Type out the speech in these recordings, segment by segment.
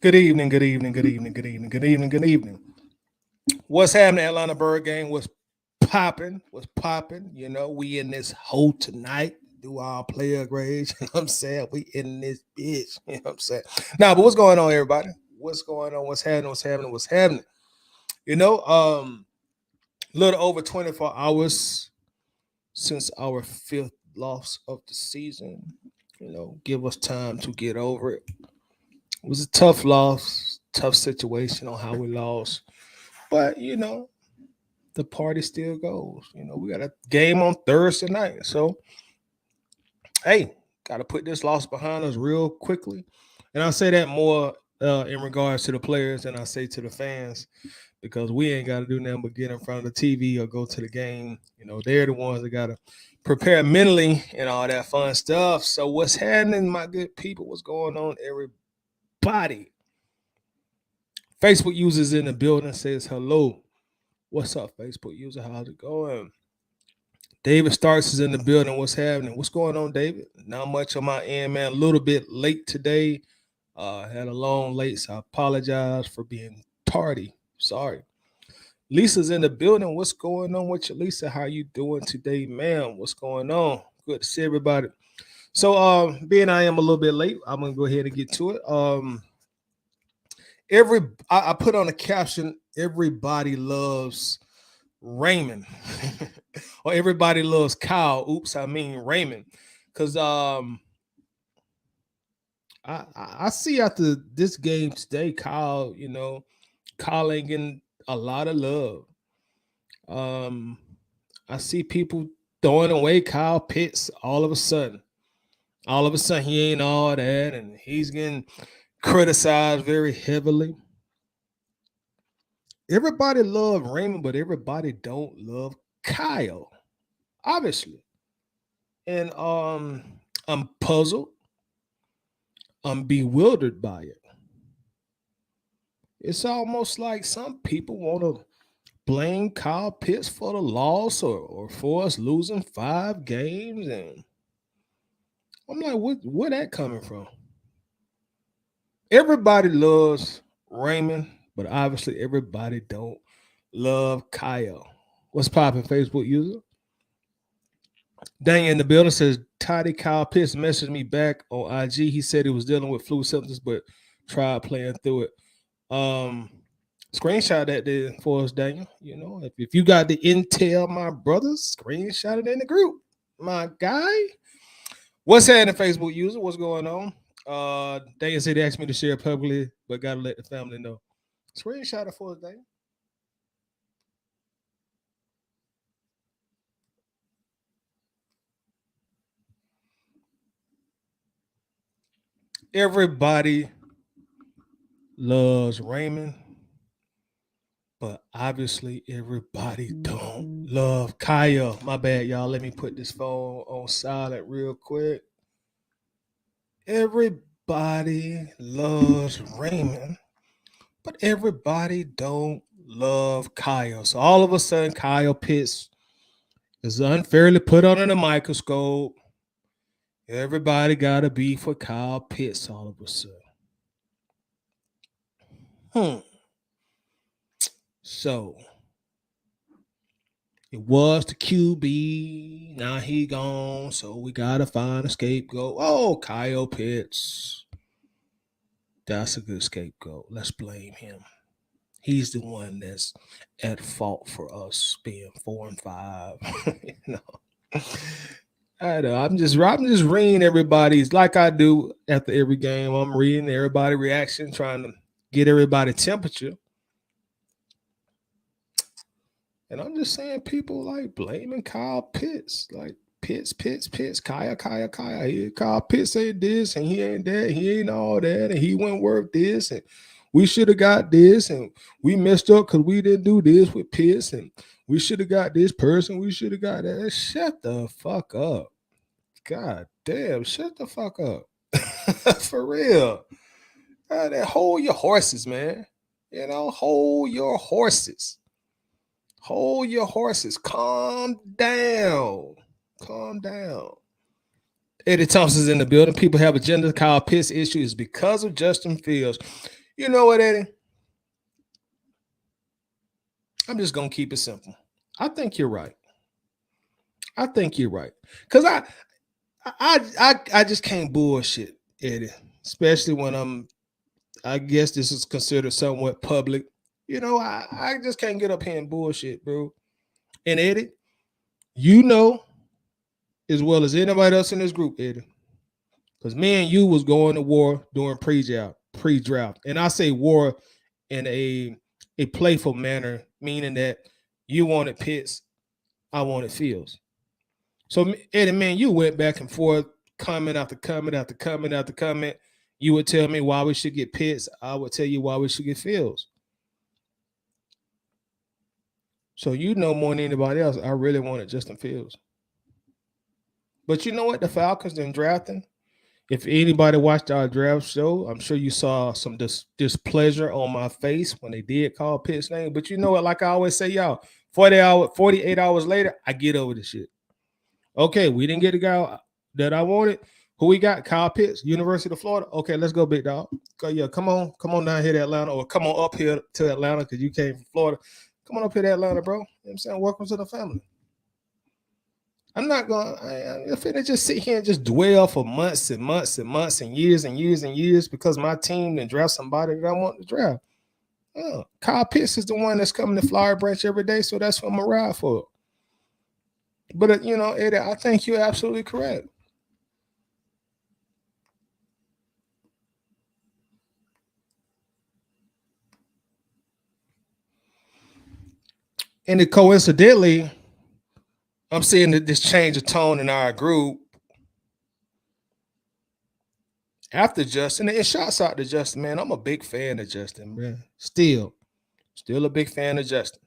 Good evening, good evening, good evening, good evening, good evening, good evening. What's happening, Atlanta Bird Gang? What's popping? What's popping? You know, we in this hole tonight. Do our player grades. You know what I'm saying? We in this bitch. You know what I'm saying? Nah, but what's going on, everybody? What's going on? What's happening? What's happening? What's happening? You know, a little over 24 hours since our fifth loss of the season. You know, give us time to get over it. It was a tough loss, tough situation on how we lost. But the party still goes. We got a game on Thursday night. So hey, gotta put this loss behind us real quickly. And I say that more in regards to the players than I say to the fans because we ain't gotta do nothing but get in front of the TV or go to the game. They're the ones that gotta prepare mentally and all that fun stuff. So what's happening, my good people? What's going on, everybody? Facebook users in the building says hello. What's up, Facebook user? How's it going? David Starks is in the building. What's happening? What's going on, David? Not much on my end, man. A little bit late today. Had a long late, so I apologize for being tardy. Sorry. Lisa's in the building. What's going on with you, Lisa? How you doing today, ma'am? What's going on? Good to see everybody. So, being I am a little bit late, I'm gonna go ahead and get to it. I put on a caption. Everybody loves Raymond, or everybody loves Kyle. Oops, I mean Raymond, because I see after this game today, Kyle. Kyle ain't getting a lot of love. Um, I see people throwing away Kyle Pitts all of a sudden. All of a sudden, he ain't all that, and he's getting criticized very heavily. Everybody love Raymond, but everybody don't love Kyle, obviously. And I'm puzzled. I'm bewildered by it. It's almost like some people want to blame Kyle Pitts for the loss or for us losing 5 games. And I'm like, where that coming from? Everybody loves Raymond, but obviously everybody don't love Kyle. What's popping, Facebook user? Dang in the building says Toddy Kyle Pitts messaged me back on IG. He said he was dealing with flu symptoms, but tried playing through it. Um, Screenshot that there for us, Daniel. If you got the intel, my brothers, screenshot it in the group, my guy. What's happening, Facebook user? What's going on? Daniel said they asked me to share publicly, but gotta let the family know. Screenshot it for us, Daniel. Everybody loves Raymond, but obviously everybody don't love Kyle. My bad, y'all. Let me put this phone on silent real quick. Everybody loves Raymond, but everybody don't love Kyle. So all of a sudden, Kyle Pitts is unfairly put under the microscope. Everybody got to be for Kyle Pitts all of a sudden. So it was the QB. Now he gone. So we got to find a scapegoat. Oh, Kyle Pitts. That's a good scapegoat. Let's blame him. He's the one that's at fault for us being 4-5. I know. I'm just reading everybody's like I do after every game. I'm reading everybody's reaction, trying to get everybody temperature. And I'm just saying people like blaming Kyle Pitts. Like Pitts, Kyle. Kyle Pitts ain't this and he ain't that, he ain't all that, and he wasn't worth this, and we should have got this, and we messed up because we didn't do this with Pitts, and we should have got this person, we should have got that. Shut the fuck up. God damn, shut the fuck up. For real. Hold your horses, man. Hold your horses. Hold your horses. Calm down. Calm down. Eddie Thompson's in the building. People have agenda. Kyle Pitts issue is because of Justin Fields. You know what, Eddie? I'm just gonna keep it simple. I think you're right. I think you're right. Cause I just can't bullshit, Eddie. Especially when I guess this is considered somewhat public. I just can't get up here and bullshit, bro. And Eddie, you know as well as anybody else in this group, Eddie. Because me and you was going to war during pre-draft. And I say war in a playful manner, meaning that you wanted Pitts, I wanted Fields. So Eddie, man, you went back and forth, comment after comment after comment after comment. You would tell me why we should get Pitts. I would tell you why we should get Fields. So you know more than anybody else, I really wanted Justin Fields. But you know what? The Falcons didn't draft him. If anybody watched our draft show, I'm sure you saw some displeasure on my face when they did call Pitt's name. But you know what? Like I always say, y'all, 48 hours later, I get over this shit. Okay, we didn't get the guy that I wanted. Who we got? Kyle Pitts, University of Florida. Okay, let's go, big dog. Go, yeah, come on down here to Atlanta, or come on up here to Atlanta because you came from Florida. Come on up here to Atlanta, bro. You know what I'm saying? Welcome to the family. I'm not going to, if it just sit here and just dwell for months and months and months and years and years and years because my team didn't draft somebody that I want to draft. Kyle Pitts is the one that's coming to Flower Branch every day, so that's what I'm going to ride for. But, Eddie, I think you're absolutely correct. And coincidentally, I'm seeing this change of tone in our group after Justin. And shouts out to Justin, man. I'm a big fan of Justin, man. Still a big fan of Justin.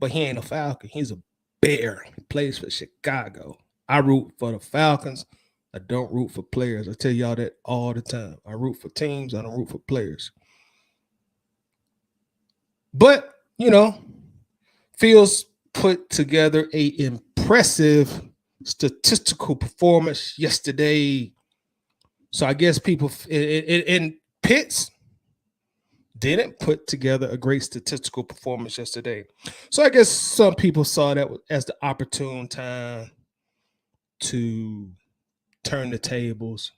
But he ain't a Falcon. He's a Bear. He plays for Chicago. I root for the Falcons. I don't root for players. I tell y'all that all the time. I root for teams. I don't root for players. But, Fields put together a impressive statistical performance yesterday. So I guess people in Pitts didn't put together a great statistical performance yesterday. So I guess some people saw that as the opportune time to turn the tables.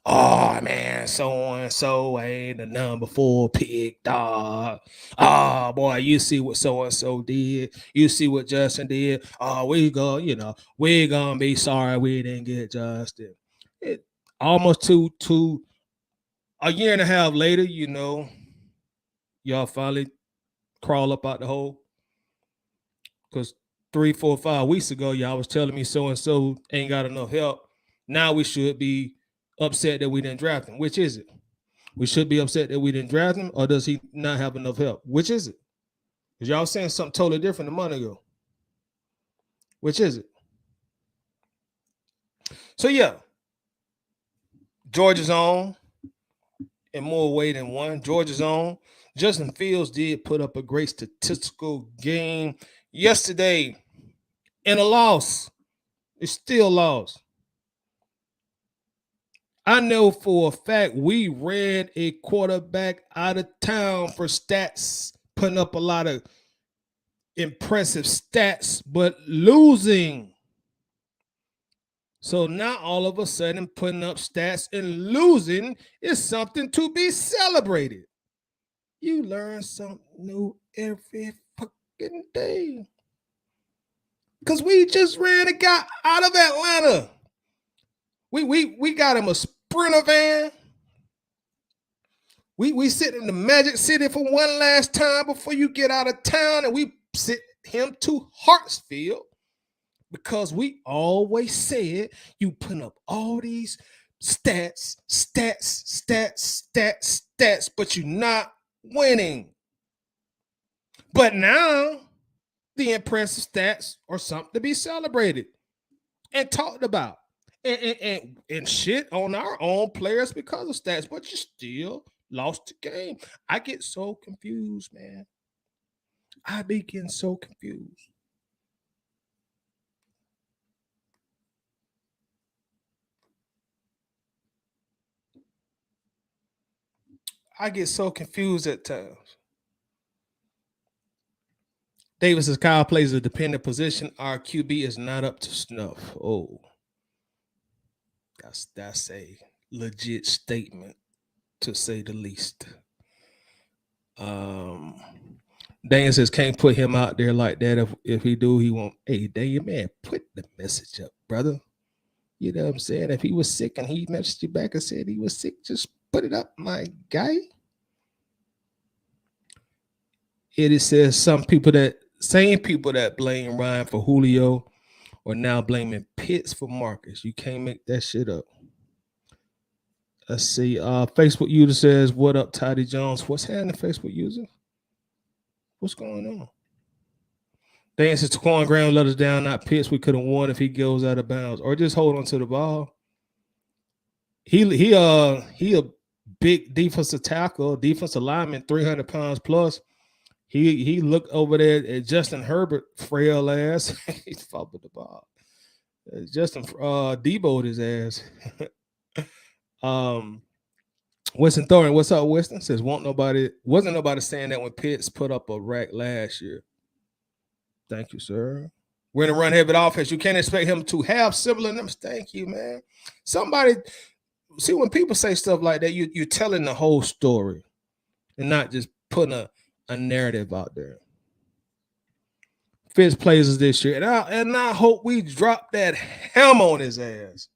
Oh man, so and so ain't the number 4 pick, dog. Oh boy, you see what so and so did. You see what Justin did. Oh, we're gonna be sorry we didn't get Justin. It almost to a year and a half later, y'all finally crawl up out the hole. Because 3, 4, 5 weeks ago, y'all was telling me so and so ain't got enough help. Now we should be upset that we didn't draft him. Which is it? We should be upset that we didn't draft him, or does he not have enough help? Which is it? Because y'all saying something totally different a month ago. Which is it? So yeah, Georgia's on in more way than one. Georgia's on. Justin Fields did put up a great statistical game yesterday in a loss. It's still lost. I know for a fact we ran a quarterback out of town for stats, putting up a lot of impressive stats, but losing. So now all of a sudden putting up stats and losing is something to be celebrated. You learn something new every fucking day. Because we just ran a guy out of Atlanta. We got him a Sprinter van. We sit in the Magic City for one last time before you get out of town, and we sit him to Hartsfield because we always said you putting up all these stats, but you're not winning. But now the impressive stats are something to be celebrated and talked about. And shit on our own players because of stats, but you still lost the game. I get so confused, man. I be getting so confused. I get so confused at times. Davis says Kyle plays a dependent position. Our QB is not up to snuff. Oh, that's a legit statement, to say the least. Dan says can't put him out there like that. If he do, he won't. Hey, Dan, man, put the message up, brother. You know what I'm saying? If he was sick and he messaged you back and said he was sick, just put it up, my guy. It says same people that blame Ryan for Julio are now blaming Pitts for Marcus. You can't make that shit up. Let's see. Facebook user says, "What up, Toddy Jones?" What's happening, Facebook user? What's going on? Dan says Taquan Graham let us down, not Pitts. We could have won if he goes out of bounds or just hold on to the ball. He a big defensive tackle, defensive lineman, 300 pounds plus. He looked over there at Justin Herbert, frail ass. He fumbled the ball. Justin deboed his ass. Winston Thorne, what's up, Winston? Says wasn't nobody saying that when Pitts put up a rack last year. Thank you, sir. We're in a run heavy offense. You can't expect him to have similar numbers. Thank you, man. Somebody see when people say stuff like that, you're telling the whole story and not just putting a narrative out there. Fitz plays us this year, and I hope we drop that hammer on his ass.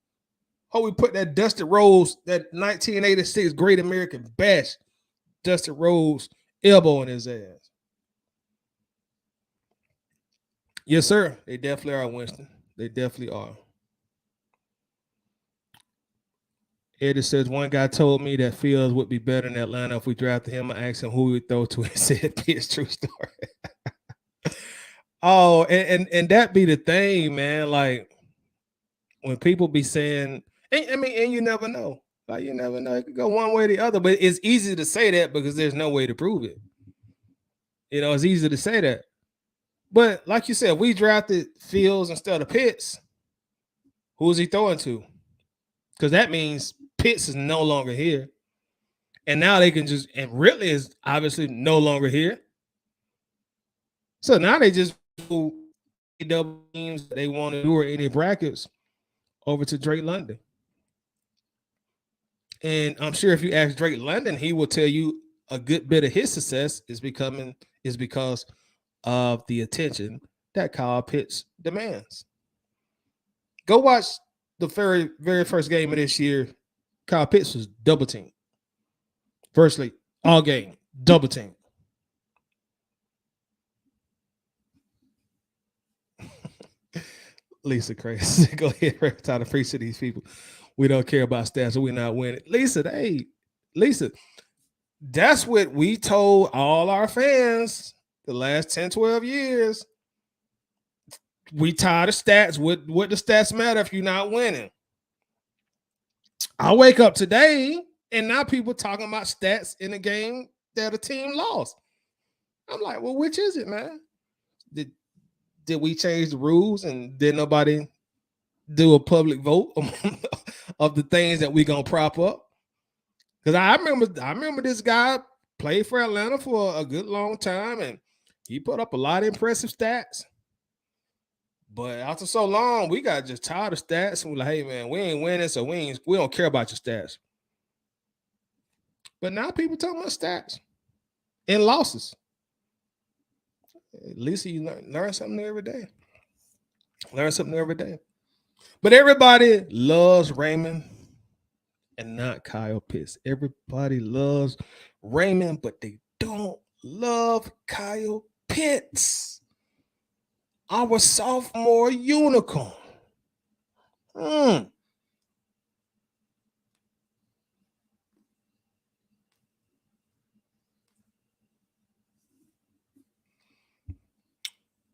Hope we put that Dusty Rhodes, that 1986 Great American Bash, Dusty Rhodes elbow in his ass. Yes, sir. They definitely are, Winston. They definitely are. Eddie says, one guy told me that Fields would be better in Atlanta if we drafted him. I asked him who he would throw to. He said, "It's true story." Oh, and that be the thing, man. Like when people be saying, and you never know. Like you never know. It could go one way or the other, but it's easy to say that because there's no way to prove it. You know, it's easy to say that. But like you said, we drafted Fields instead of Pitts. Who's he throwing to? Because that means Pitts is no longer here. And now they can just, and Ridley is obviously no longer here. So now they just do double teams they want to do or any brackets over to Drake London. And I'm sure if you ask Drake London, he will tell you a good bit of his success is because of the attention that Kyle Pitts demands. Go watch the very, very first game of this year. Kyle Pitts was double teamed. Firstly, all game, double team. Lisa crazy. Go ahead, try to preach to these people. We don't care about stats, so we're not winning. Lisa, that's what we told all our fans the last 10, 12 years. We tired of stats. What the stats matter if you're not winning? I wake up today and now people talking about stats in a game that a team lost. I'm like, well, which is it, man? Did we change the rules and did nobody do a public vote of the things that we gonna prop up? Because I remember this guy played for Atlanta for a good long time and he put up a lot of impressive stats. But after so long, we got just tired of stats and we're like, hey man, we ain't winning, so we don't care about your stats. But now people talking about stats and losses. At least you learn something new every day. Learn something new every day. But everybody loves Raymond and not Kyle Pitts. Everybody loves Raymond, but they don't love Kyle Pitts. Our sophomore unicorn.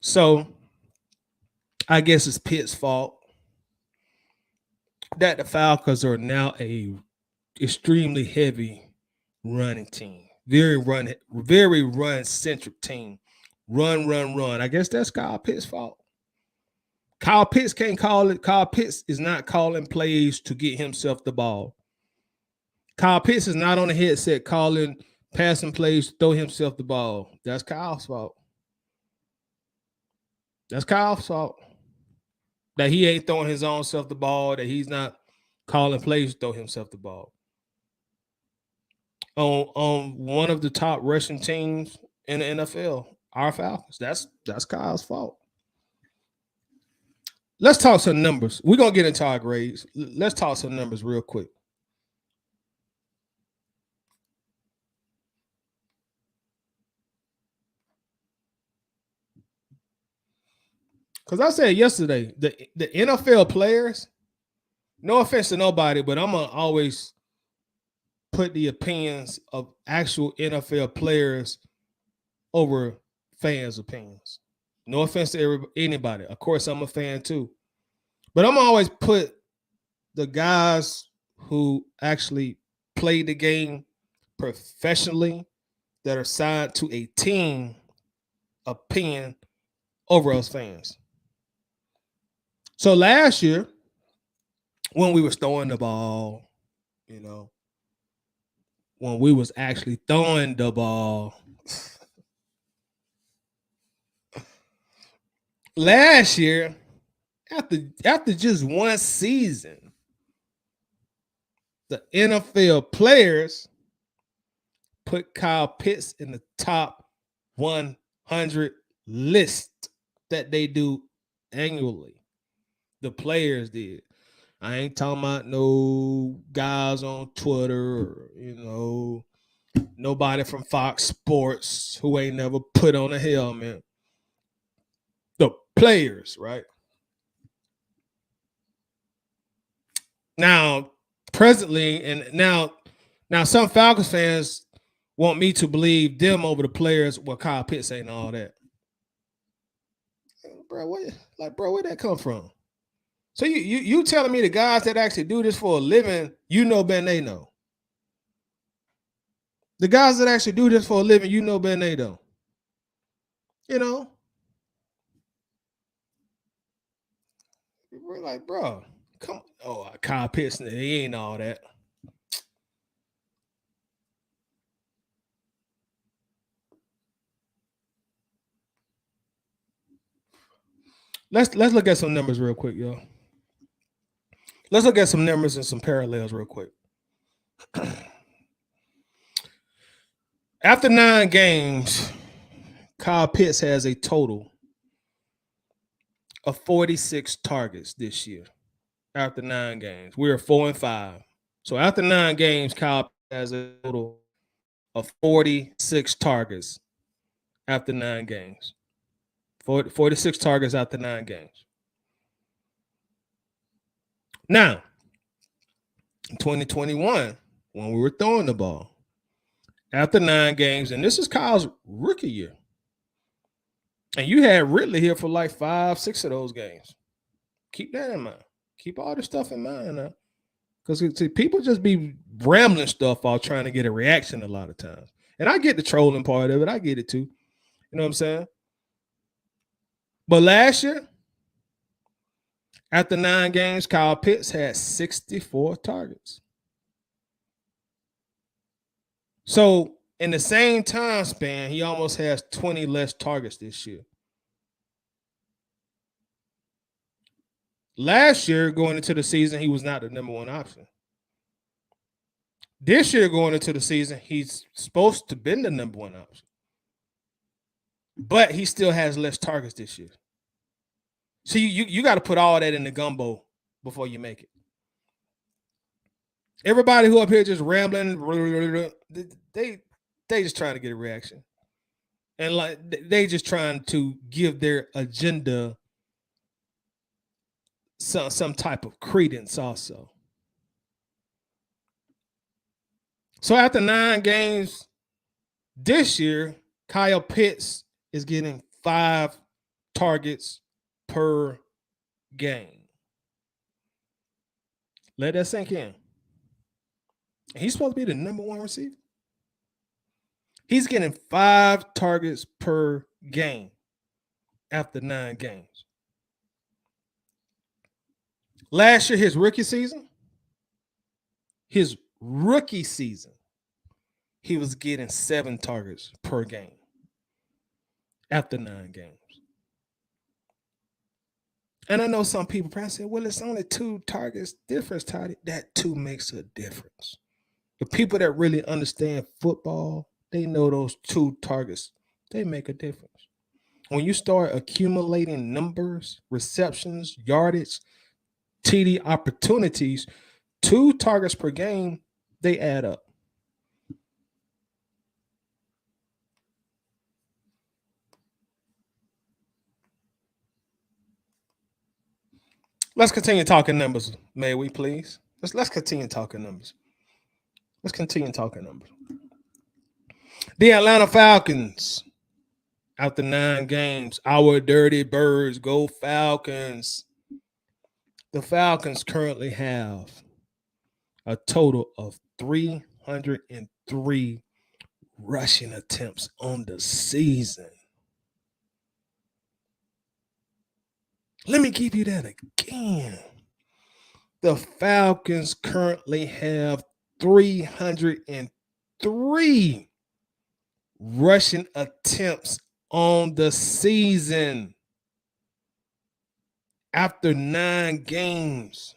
So I guess it's Pitt's fault that the Falcons are now a extremely heavy running team. Very run centric team. Run. I guess that's Kyle Pitts' fault. Kyle Pitts can't call it. Kyle Pitts is not calling plays to get himself the ball. Kyle Pitts is not on the headset calling passing plays to throw himself the ball. That's Kyle's fault. That's Kyle's fault. That he ain't throwing his own self the ball, that he's not calling plays to throw himself the ball. On one of the top rushing teams in the NFL, our Falcons. That's Kyle's fault. Let's talk some numbers. We're gonna get into our grades. Let's talk some numbers real quick. Because I said yesterday, the NFL players, no offense to nobody, but I'm gonna always put the opinions of actual NFL players over fans' opinions. No offense to anybody. Of course, I'm a fan too. But I'm always put the guys who actually play the game professionally that are signed to a team opinion over us fans. So last year, when we was throwing the ball, when we was actually throwing the ball, last year, after just one season, the NFL players put Kyle Pitts in the top 100 list that they do annually. The players did. I ain't talking about no guys on Twitter or, nobody from Fox Sports who ain't never put on a helmet. The players, right? Now, presently, and now some Falcons fans want me to believe them over the players. Well, Kyle Pitts ain't all that. Bro, where'd that come from? So you telling me the guys that actually do this for a living, better than they know. The guys that actually do this for a living, better than they know. We're like, bro, come on. Oh, Kyle Pitts, he ain't all that. Let's look at some numbers real quick, yo. Let's look at some numbers and some parallels real quick. After 9 games, Kyle Pitts has a total of 46 targets this year. After 9 games, we're 4-5. So after 9 games, Kyle has a total of 46 targets after 9 games. 46 targets after 9 games. Now, in 2021, when we were throwing the ball, after 9 games, and this is Kyle's rookie year, and you had Ridley here for like 5-6 of those games. Keep that in mind. Keep all this stuff in mind now. Because people just be rambling stuff while trying to get a reaction a lot of times. And I get the trolling part of it. I get it too. You know what I'm saying? But last year, after 9 games, Kyle Pitts had 64 targets. So in the same time span, he almost has 20 less targets this year. Last year, going into the season, he was not the number 1 option. This year, going into the season, he's supposed to be the number 1 option. But he still has less targets this year. So you got to put all that in the gumbo before you make it. Everybody who up here just rambling, they just trying to get a reaction. And like they just trying to give their agenda some type of credence also. So after 9 games this year, Kyle Pitts is getting 5 targets per game. Let that sink in. He's supposed to be the number 1 receiver. He's getting 5 targets per game after 9 games. Last year, his rookie season, his Rookie season, he was getting 7 targets per game after 9 games. And I know some people probably say, well, it's only 2 targets difference, Toddy. That 2 makes a difference. The people that really understand football, they know those 2 targets, they make a difference. When you start accumulating numbers, receptions, yardage, TD opportunities, 2 targets per game, they add up. Let's continue talking numbers, may we please? Let's continue talking numbers. Let's continue talking numbers. The Atlanta Falcons, after 9 games, our dirty birds, go Falcons. The Falcons currently have a total of 303 rushing attempts on the season. Let me give you that again. The Falcons currently have 303 rushing attempts on the season after 9 games.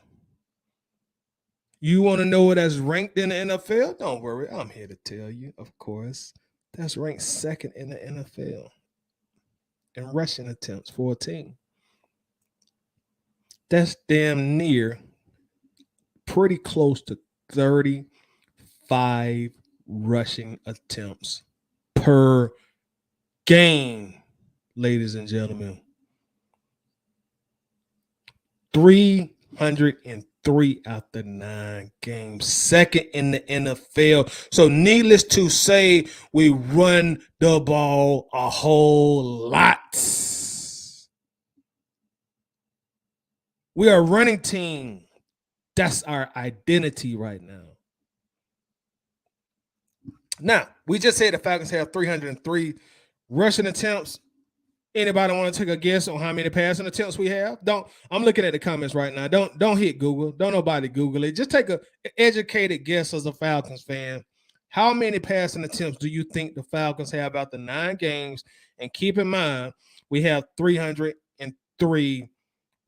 You want to know what that's ranked in the NFL? Don't worry, I'm here to tell you, of course. That's ranked 2nd in the NFL in rushing attempts for a team. That's damn near pretty close to 35 rushing attempts per game, ladies and gentlemen. 303 after 9 games, 2nd in the NFL. So needless to say, we run the ball a whole lot. We are a running team. That's our identity right now. Now, we just said the Falcons have 303 rushing attempts. Anybody want to take a guess on how many passing attempts we have? I'm looking at the comments right now. Don't hit Google. Don't nobody Google it. Just take an educated guess as a Falcons fan. How many passing attempts do you think the Falcons have after 9 games? And keep in mind, we have 303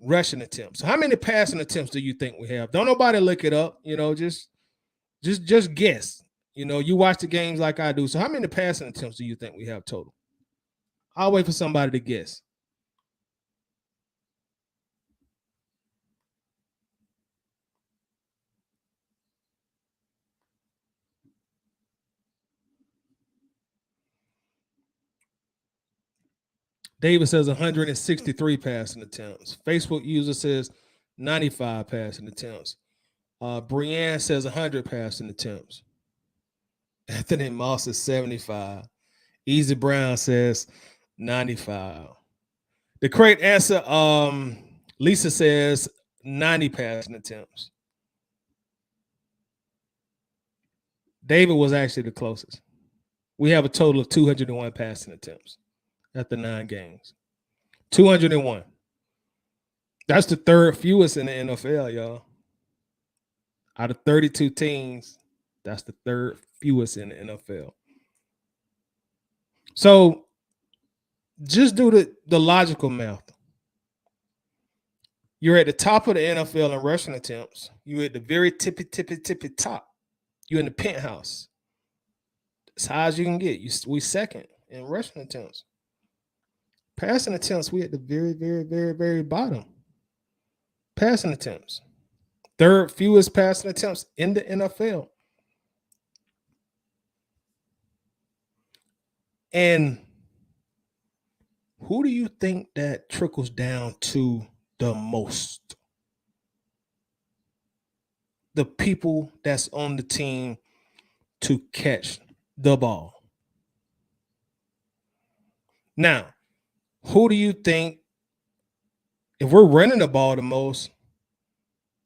rushing attempts. So how many passing attempts do you think we have? Don't nobody look it up. Just guess. You watch the games like I do. So how many passing attempts do you think we have total? I'll wait for somebody to guess. David says 163 passing attempts. Facebook user says 95 passing attempts. Brienne says 100 passing attempts. Anthony Moss is 75. Easy Brown says 95. The correct answer, Lisa says 90 passing attempts. David was actually the closest. We have a total of 201 passing attempts after 9 games. 201. That's the 3rd fewest in the NFL, y'all. Out of 32 teams, that's the 3rd fewest in the NFL. So just do the logical math. You're at the top of the NFL in rushing attempts. You're at the very tippy top. You're in the penthouse. As high as you can get. We 2nd in rushing attempts. Passing attempts, we at the very, very, very, very bottom. Passing attempts. 3rd fewest passing attempts in the NFL. And who do you think that trickles down to the most? The people that's on the team to catch the ball. Now, who do you think, if we're running the ball the most,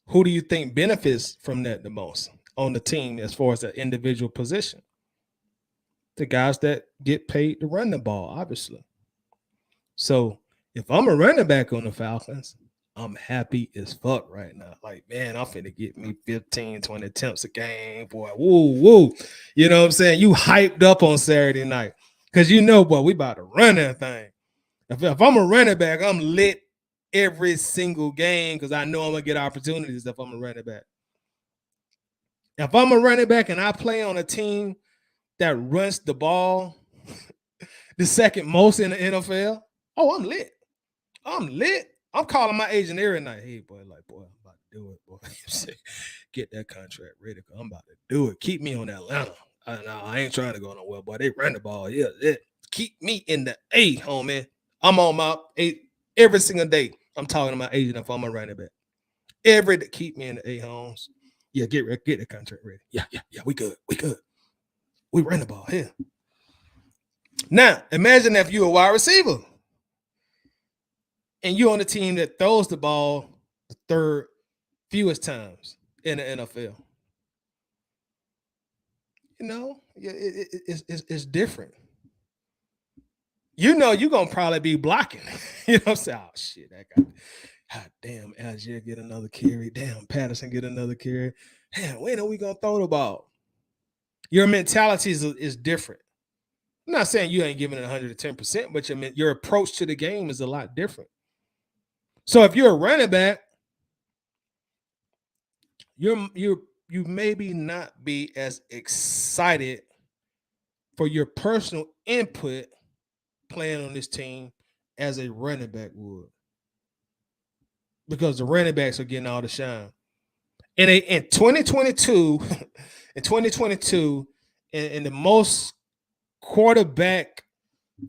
who do you think benefits from that the most on the team as far as the individual position? The guys that get paid to run the ball, obviously. So if I'm a running back on the Falcons, I'm happy as fuck right now. Like, man, I'm finna get me 15, 20 attempts a game, boy. Woo, woo. You know what I'm saying? You hyped up on Saturday night. Because you know, boy, we about to run that thing. If I'm a running back, I'm lit every single game because I know I'm going to get opportunities if I'm a running back. If I'm a running back and I play on a team that runs the ball the second most in the NFL, oh, I'm lit. I'm lit. I'm calling my agent every night. Hey, boy, I'm about to do it, boy. Get that contract ready. I'm about to do it. Keep me on Atlanta. I ain't trying to go nowhere, boy. They run the ball. Yeah. Keep me in the A, homie. I'm on my 8 every single day. I'm talking to my agent if I'm a running back. Every day, keep me in the A, homes. Yeah, get the contract ready. Yeah. We good. We run the ball here. Now, imagine if you're a wide receiver and you're on the team that throws the ball the third fewest times in the NFL. You know, it's different. You know, you're going to probably be blocking. You know what I'm saying? Oh, shit, that guy. God damn, Algier get another carry. Damn, Patterson get another carry. Damn, when are we going to throw the ball? Your mentality is different. I'm not saying you ain't giving it 110%, but your approach to the game is a lot different. So if you're a running back, you maybe not be as excited for your personal input playing on this team as a running back would, because the running backs are getting all the shine. And in 2022, in the most quarterback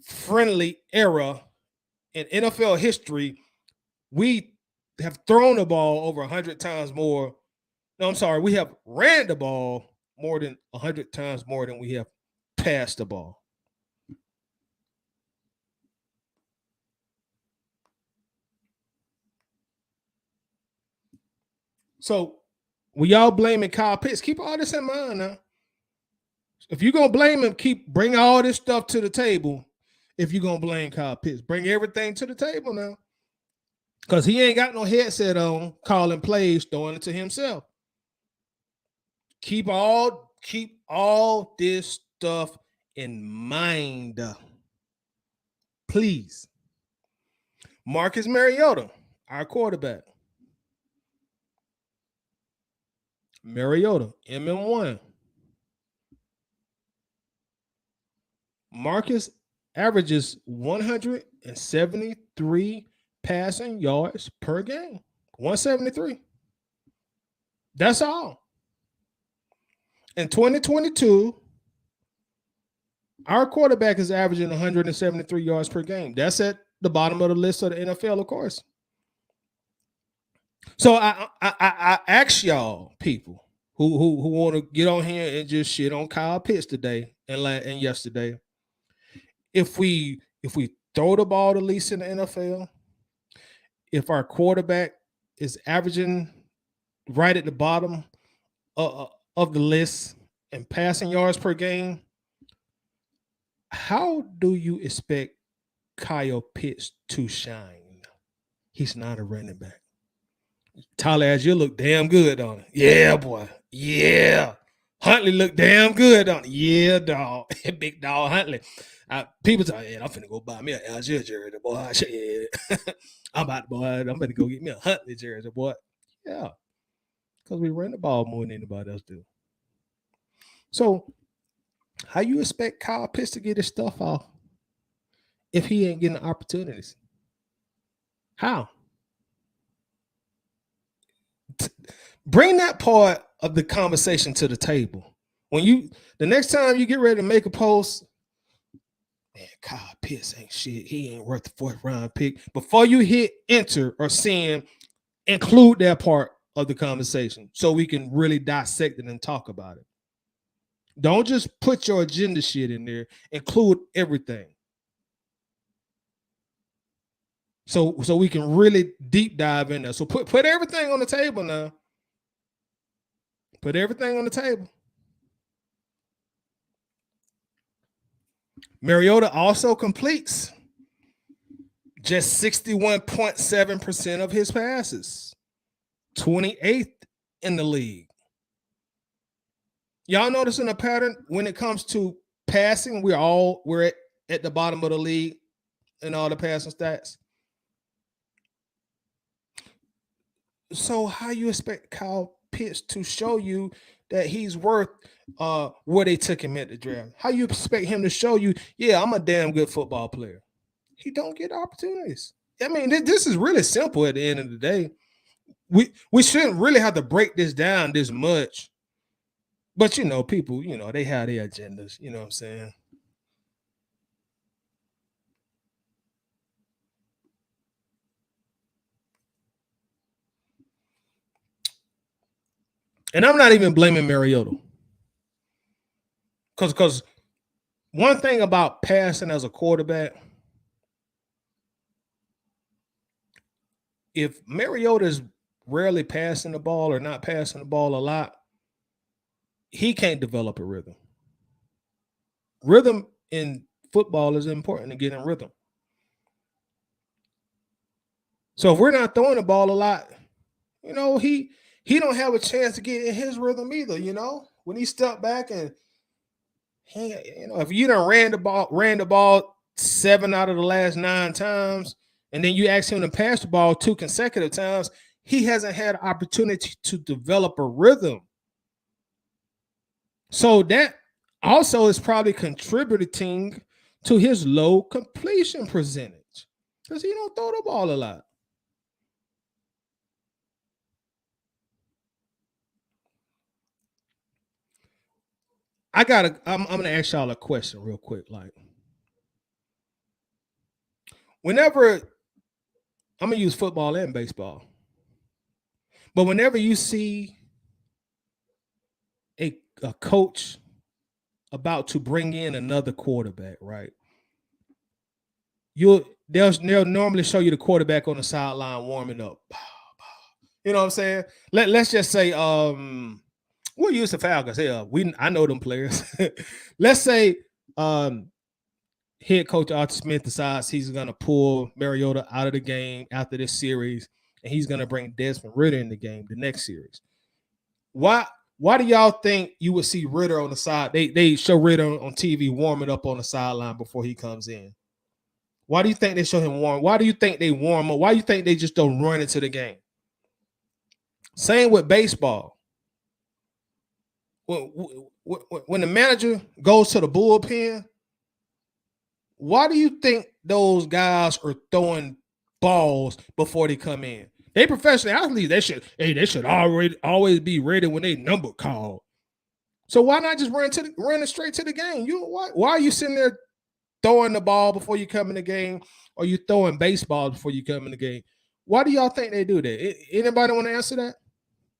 friendly era in NFL history, we have thrown the ball over 100 times more. No, I'm sorry. We have ran the ball more than 100 times more than we have passed the ball. So when y'all blaming Kyle Pitts, keep all this in mind now. If you're going to blame him, bring all this stuff to the table. If you're going to blame Kyle Pitts, bring everything to the table now. Because he ain't got no headset on, calling plays, throwing it to himself. Keep all this stuff in mind. Please. Marcus Mariota, our quarterback. Mariota, MM1. Marcus averages 173 passing yards per game. 173. That's all. In 2022, our quarterback is averaging 173 yards per game. That's at the bottom of the list of the NFL, of course. So I ask y'all people who want to get on here and just shit on Kyle Pitts today and yesterday. If we throw the ball the least in the NFL, if our quarterback is averaging right at the bottom of the list in passing yards per game, how do you expect Kyle Pitts to shine? He's not a running back. Tyler, as you look damn good on it. Yeah, boy. Yeah. Huntley looked damn good on it. Yeah, dog. Big dog Huntley. People tell me, I'm finna go buy me an Algier jersey, boy. Shit. I'm about to go get me a Huntley jersey, boy. Yeah. Because we run the ball more than anybody else do. So, how you expect Kyle Pitts to get his stuff off if he ain't getting opportunities? How? Bring that part of the conversation to the table. The next time you get ready to make a post, man, Kyle Pitts ain't shit. He ain't worth the 4th round pick. Before you hit enter or send, include that part of the conversation so we can really dissect it and talk about it. Don't just put your agenda shit in there. Include everything. So we can really deep dive in there. So put everything on the table now. Put everything on the table. Mariota also completes just 61.7% of his passes, 28th in the league. Y'all noticing a pattern when it comes to passing? We're at the bottom of the league in all the passing stats. So how you expect Kyle Pitts to show you that he's worth where they took him at the draft? How you expect him to show you, yeah, I'm a damn good football player? He don't get opportunities. I mean, this is really simple at the end of the day. We shouldn't really have to break this down this much. But, people, they have their agendas. You know what I'm saying? And I'm not even blaming Mariota. Because one thing about passing as a quarterback, if Mariota is rarely passing the ball or not passing the ball a lot, he can't develop a rhythm. Rhythm in football is important to get in rhythm. So if we're not throwing the ball a lot, he don't have a chance to get in his rhythm either. When he stepped back and if you done ran the ball 7 out of the last 9 times, and then you ask him to pass the ball 2 consecutive times, he hasn't had an opportunity to develop a rhythm. So that also is probably contributing to his low completion percentage because he don't throw the ball a lot. I'm gonna ask y'all a question real quick. Like, whenever I'm gonna use football and baseball, but whenever you see a coach about to bring in another quarterback, right? They'll normally show you the quarterback on the sideline warming up. You know what I'm saying? Let's just say we'll use the Falcons. Yeah, I know them players. Let's say head coach Arthur Smith decides he's gonna pull Mariota out of the game after this series, and he's gonna bring Desmond Ridder in the game the next series. Why do y'all think you would see Ridder on the side? They show Ridder on TV warming up on the sideline before he comes in. Why do you think they show him warm? Why do you think they warm up? Why do you think they just don't run into the game? Same with baseball. When the manager goes to the bullpen, why do you think those guys are throwing balls before they come in? They professional athletes. They should always be ready when they number called. So why not just run straight to the game? Why are you sitting there throwing the ball before you come in the game, or you throwing baseballs before you come in the game? Why do y'all think they do that? Anybody want to answer that?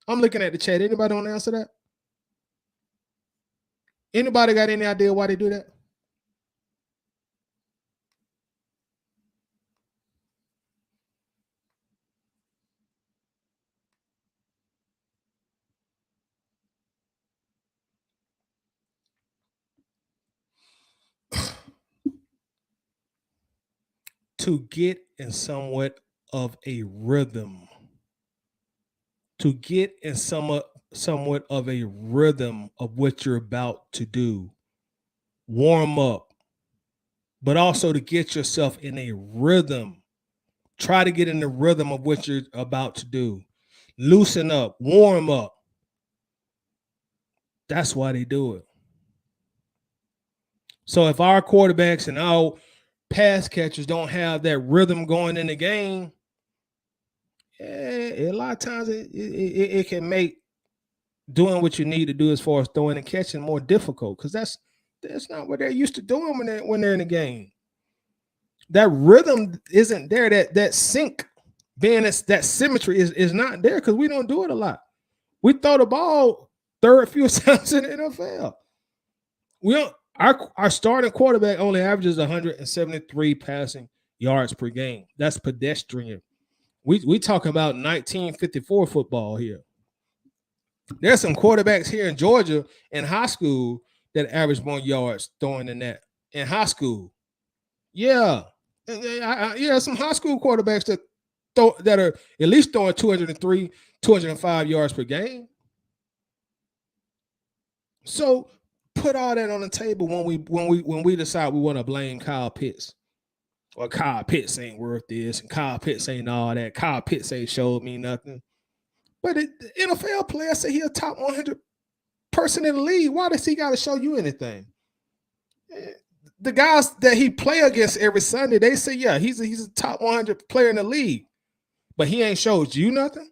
I'm looking at the chat. Anybody want to answer that? Anybody got any idea why they do that? To get in somewhat of a rhythm. To get in somewhat of a rhythm of what you're about to do. Warm up. But also to get yourself in a rhythm. Try to get in the rhythm of what you're about to do. Loosen up. Warm up. That's why they do it. So if our quarterbacks and our pass catchers don't have that rhythm going in the game, a lot of times it can make doing what you need to do as far as throwing and catching more difficult, because that's not what they're used to doing when they're in the game. That rhythm isn't there. That sync, that symmetry is not there because we don't do it a lot. We throw the ball third fewest times in the NFL. Our starting quarterback only averages 173 passing yards per game. That's pedestrian. We talking about 1954 football here. There's some quarterbacks here in Georgia in high school that average more yards throwing than that in high school. Yeah, Yeah, some high school quarterbacks that are at least throwing 203, 205 yards per game. So put all that on the table when we decide we want to blame Kyle Pitts. Well, Kyle Pitts ain't worth this, and Kyle Pitts ain't all that. Kyle Pitts ain't showed me nothing. But the NFL player said he a top 100 person in the league. Why does he got to show you anything? The guys that he play against every Sunday, they say, yeah, he's a top 100 player in the league, but he ain't showed you nothing.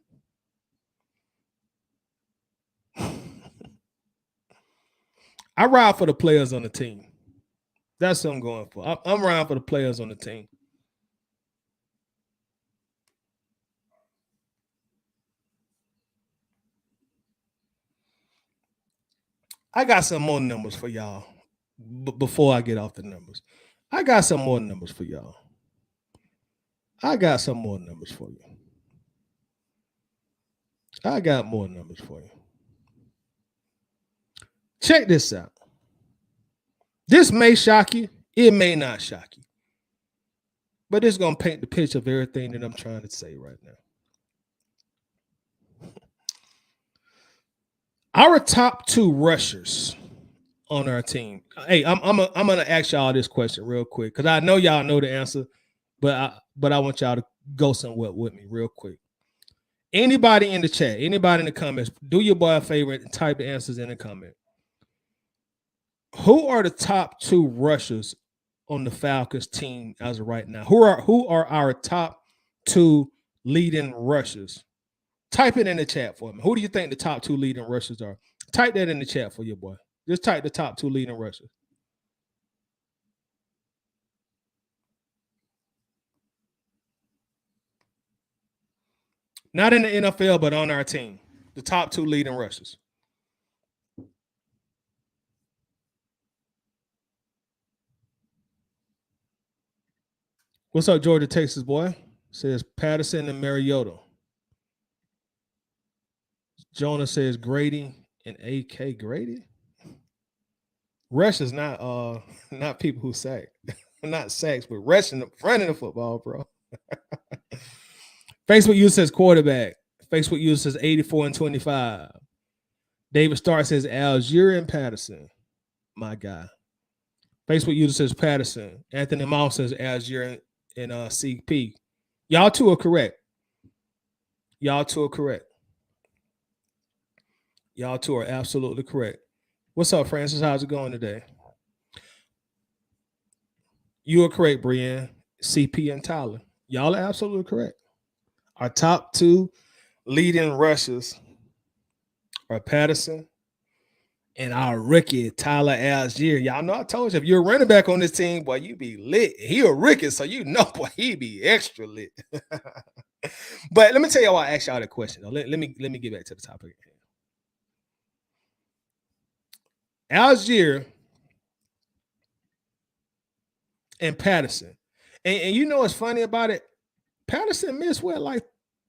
I ride for the players on the team. That's what I'm going for. I'm riding for the players on the team. I got some more numbers for y'all. Before I get off the numbers, I got some more numbers for y'all. I got some more numbers for you. I got more numbers for you. Check this out. This may shock you. It may not shock you. But it's going to paint the picture of everything that I'm trying to say right now. Our top 2 rushers on our team. Hey, I'm gonna ask y'all this question real quick because I know y'all know the answer, but I want y'all to go somewhere with me real quick. Anybody in the chat, anybody in the comments, do your boy a favor and type the answers in the comment. Who are the top 2 rushers on the Falcons team as of right now? Who are our top 2 leading rushers? Type it in the chat for me. Who do you think the top 2 leading rushers are? Type that in the chat for your boy. Just type the top 2 leading rushers. Not in the NFL, but on our team. The top 2 leading rushers. What's up, Georgia, Texas boy? Says Patterson and Mariota. Jonah says Grady and AK Grady. Rush is not people who sack. Not sacks, but rushing the front of the football, bro. Facebook user says quarterback. Facebook user says 84 and 25. David Starr says Algier and Patterson. My guy. Facebook user says Patterson. Anthony Moss says Algier and CP. Y'all two are correct. Y'all two are correct. Y'all two are absolutely correct. What's up, Francis? How's it going today? You are correct, Brienne. CP and Tyler. Y'all are absolutely correct. Our top 2 leading rushers are Patterson and our rookie, Tyler Algier. Y'all know I told you, if you're a running back on this team, boy, you be lit. He a rookie, so you know, boy, he be extra lit. But let me tell you why I asked y'all the question. Though. Let me get back to the topic. Algier and Patterson. And you know what's funny about it? Patterson missed like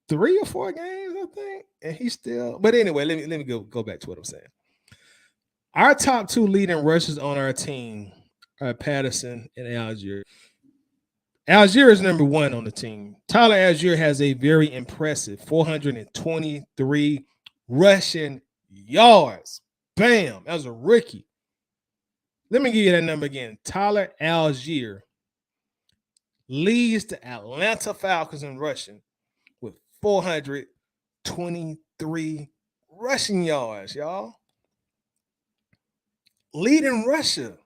3 or 4 games, I think. And he still, but anyway, let me go back to what I'm saying. Our top 2 leading rushers on our team are Patterson and Algier. Algier is number 1 on the team. Tyler Algier has a very impressive 423 rushing yards. Bam. That was a rookie. Let me give you that number again. Tyler Algier leads the Atlanta Falcons in rushing with 423 rushing yards, y'all. Leading rusher,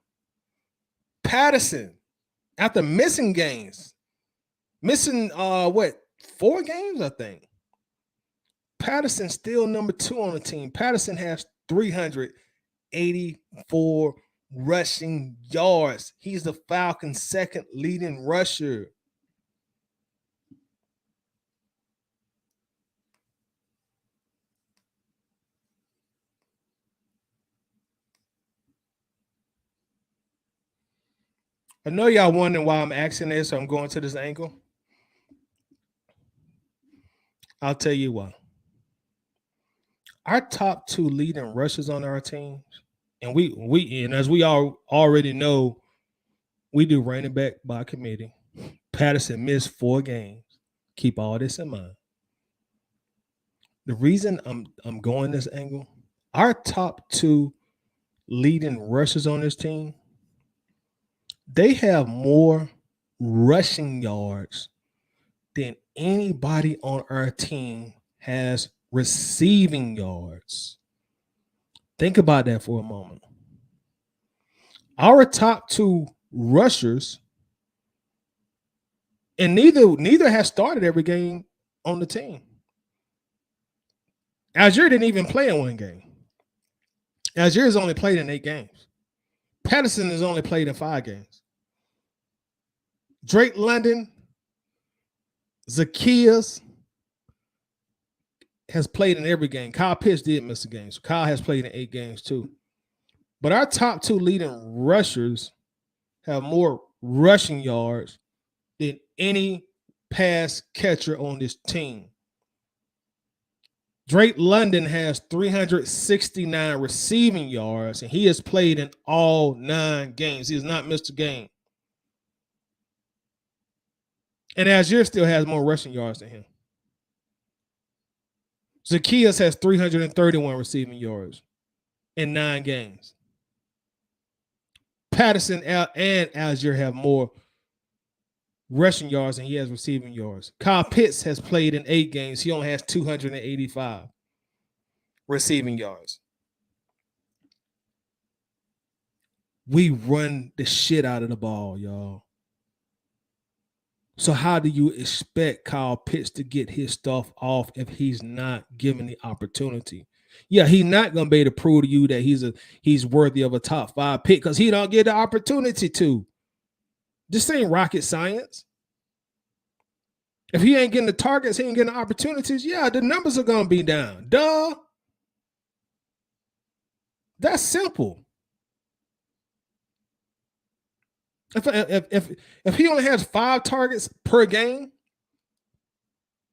Patterson, after missing games, missing 4 games, I think. Patterson still number 2 on the team. Patterson has 384 rushing yards. He's the Falcons' 2nd leading rusher. I know y'all wondering why I'm asking this, so I'm going to this angle. I'll tell you why. Our top 2 leading rushers on our teams, and we as we all already know, we do running back by committee. Patterson missed 4 games. Keep all this in mind. The reason I'm going this angle, our top 2 leading rushers on this team, they have more rushing yards than anybody on our team has receiving yards. Think about that for a moment. Our top 2 rushers, and neither has started every game on the team. Algier didn't even play in 1 game. Algier has only played in 8 games. Patterson has only played in 5 games. Drake London, Zacchaeus has played in every game. Kyle Pitts did miss a game, so Kyle has played in 8 games too. But our top 2 leading rushers have more rushing yards than any pass catcher on this team. Drake London has 369 receiving yards, and he has played in all 9 games. He has not missed a game. And Algier still has more rushing yards than him. Zacchaeus has 331 receiving yards in 9 games. Patterson and Algier have more rushing yards than he has receiving yards. Kyle Pitts has played in 8 games. He only has 285 receiving yards. We run the shit out of the ball, y'all. So how do you expect Kyle Pitts to get his stuff off if he's not given the opportunity? Yeah, he's not going to be able to prove to you that he's worthy of a top 5 pick because he don't get the opportunity to. This ain't rocket science. If he ain't getting the targets, he ain't getting the opportunities, yeah, the numbers are going to be down. Duh. That's simple. If he only has 5 targets per game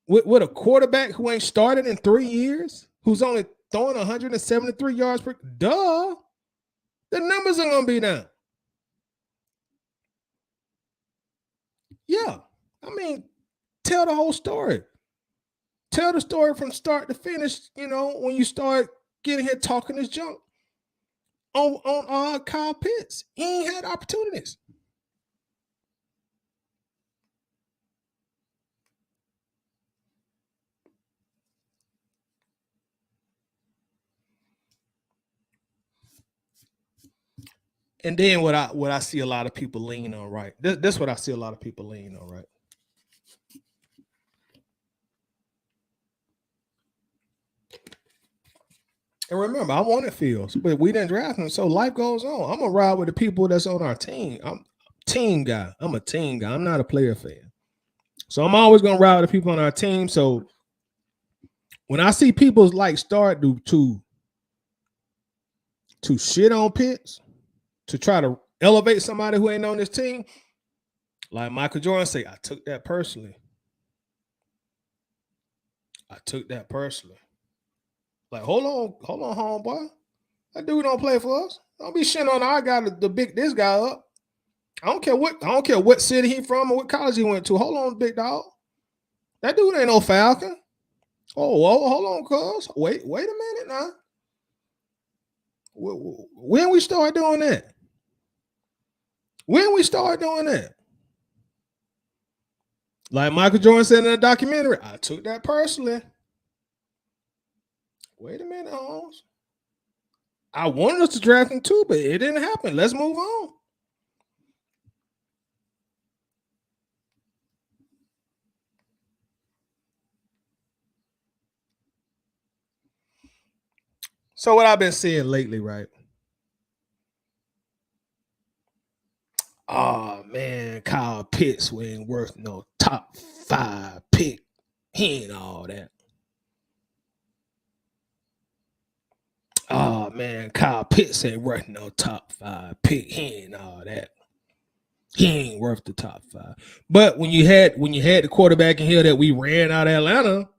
with a quarterback who ain't started in 3 years, who's only throwing 173 yards per, duh, the numbers are going to be down. Yeah, I mean, tell the whole story. Tell the story from start to finish, when you start getting here talking this junk on Kyle Pitts. He ain't had opportunities. And then what I see a lot of people lean on, right? This is what I see a lot of people lean on, right? And remember, I wanted Fields, but we didn't draft him, so life goes on. I'm gonna ride with the people that's on our team. I'm a team guy. I'm not a player fan. So I'm always gonna ride with the people on our team. So when I see people start to shit on Pitts, to try to elevate somebody who ain't on this team, like Michael Jordan say, I took that personally. Like, hold on, homeboy. That dude don't play for us. Don't be shitting on our guy to big this guy up. I don't care what city he from or what college he went to. Hold on, big dog. That dude ain't no Falcon. Oh, hold on, cuz. Wait a minute now. When we start doing that? Like Michael Jordan said in a documentary, I took that personally. Wait a minute, Holmes. I wanted us to draft him too, but it didn't happen. Let's move on. So what I've been seeing lately, right? Oh man, Kyle Pitts ain't worth no top 5 pick. He ain't all that. Oh man, Kyle Pitts ain't worth no top 5 pick. He ain't all that. He ain't worth the top 5. But when you had the quarterback in here that we ran out of Atlanta,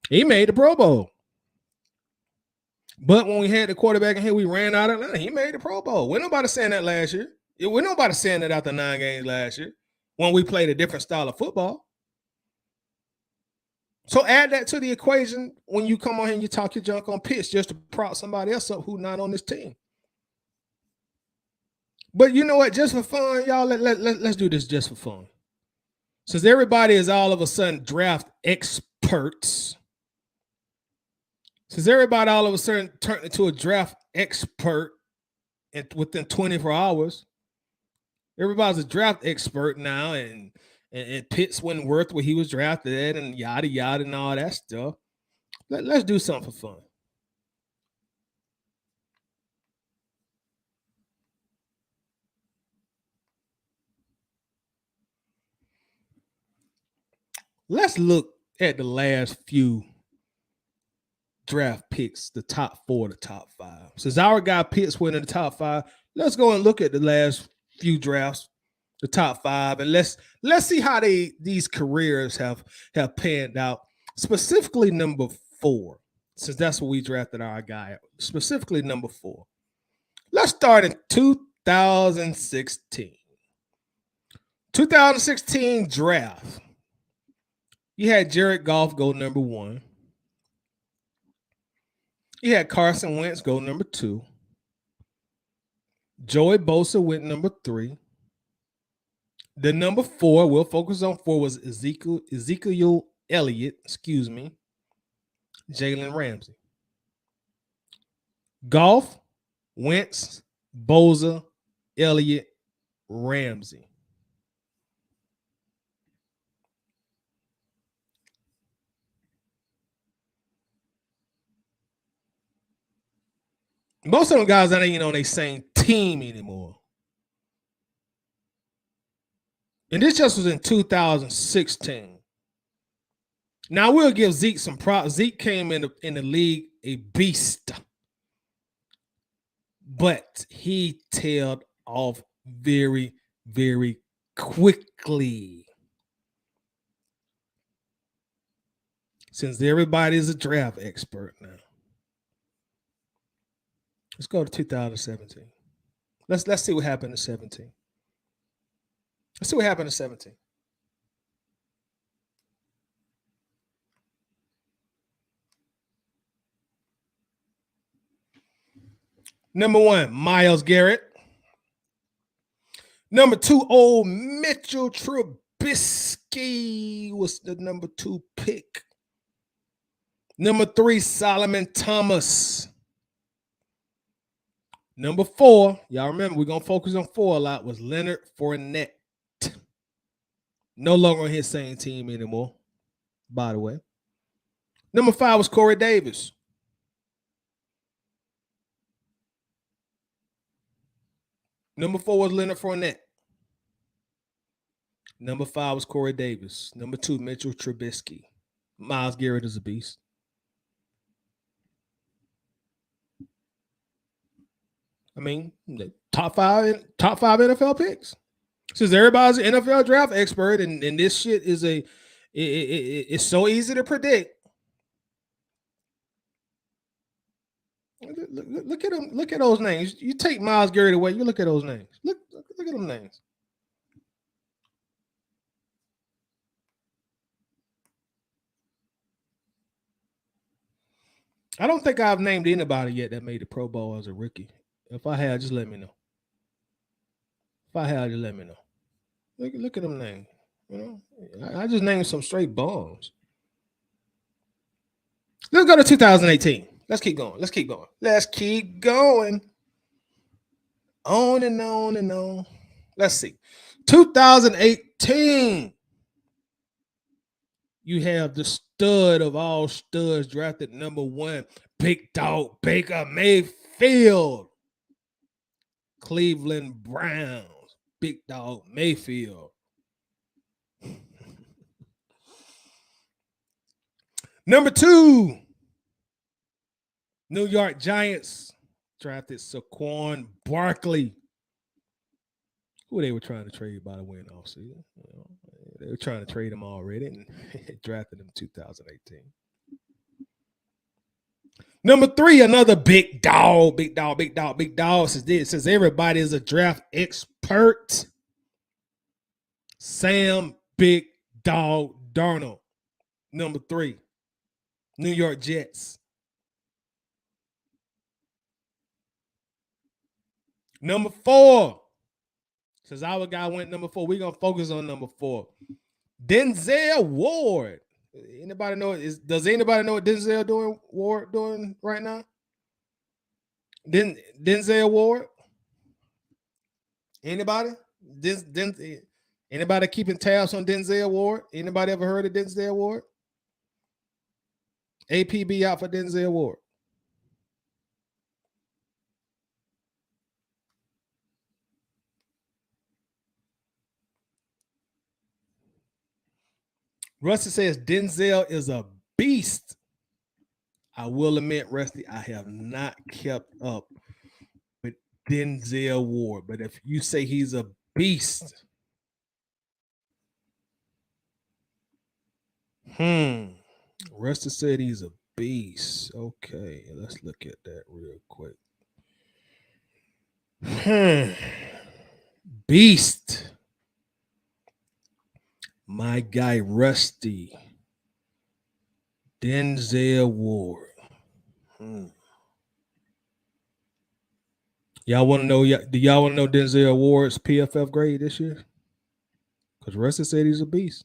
he made the Pro Bowl. But when we had the quarterback in here, we ran out of Atlanta. He made the Pro Bowl. Wasn't nobody saying that last year. Wasn't nobody saying that after 9 games last year. when we played a different style of football. So add that to the equation when you come on here and you talk your junk on pitch just to prop somebody else up who's not on this team. But you know what? Just for fun, y'all, let's do this just for fun. Since everybody is all of a sudden draft experts, since everybody all of a sudden turned into a draft expert within 24 hours, everybody's a draft expert now, and Pitts wasn't worth where he was drafted at, and yada yada and all that stuff. Let's do something for fun. Let's look at the last few draft picks, the top 4, the top 5. Since our guy Pitts went in the top 5, let's go and look at the last few drafts, the top 5, and let's see how these careers have panned out. Specifically, number 4, since that's what we drafted our guy. Specifically, number 4. Let's start in 2016. 2016 draft. You had Jared Goff go number 1. You had Carson Wentz go number 2. Joey Bosa went number 3. The number 4, we'll focus on 4, was Ezekiel Elliott, Jalen Ramsey. Goff, Wentz, Bosa, Elliott, Ramsey. Most of them guys that ain't on their same team anymore. And this just was in 2016. Now we'll give Zeke some props. Zeke came in the league a beast, but he tailed off very, very quickly. Since everybody's a draft expert now. Let's go to 2017. Let's see what happened in 17. Let's see what happened in 17. Number 1, Myles Garrett. Number 2, old Mitchell Trubisky was the number 2 pick. Number 3, Solomon Thomas. Number 4, y'all remember, we're going to focus on 4 a lot, was Leonard Fournette. No longer on his same team anymore, by the way. Number 5 was Corey Davis. Number 4 was Leonard Fournette. Number 5 was Corey Davis. Number 2, Mitchell Trubisky. Myles Garrett is a beast. I mean, the top five NFL picks. Since everybody's an NFL draft expert, and this shit is it's so easy to predict. Look at them. Look at those names. You take Myles Garrett away. You look at those names. Look at them names. I don't think I've named anybody yet that made the Pro Bowl as a rookie. If I have, just let me know. If I have, just let me know. Look at them names. You know, I just named some straight bombs. Let's go to 2018. Let's keep going. Let's keep going. On and on and on. Let's see. 2018. You have the stud of all studs drafted number 1, Big Dog Baker Mayfield. Cleveland Browns. Big Dog Mayfield. Number 2, New York Giants drafted Saquon Barkley, who they were trying to trade, by the way, in offseason. You know, they were trying to trade him already and drafted him in 2018. Number 3, another big dog. Since everybody is a draft expert, Sam Big Dog Darnold. Number 3, New York Jets. Number 4, since our guy went number 4, we're going to focus on number 4. Denzel Ward. Anybody know? Does anybody know what Denzel Ward doing right now? Denzel Ward? Anybody? Anybody keeping tabs on Denzel Ward? Anybody ever heard of Denzel Ward? APB out for Denzel Ward. Rusty says Denzel is a beast. I will admit, Rusty, I have not kept up with Denzel Ward, but if you say he's a beast, Rusty said he's a beast. Okay, let's look at that real quick. Beast. My guy Rusty. Denzel Ward. Y'all want to know? Do y'all want to know Denzel Ward's PFF grade this year? Because Rusty said he's a beast.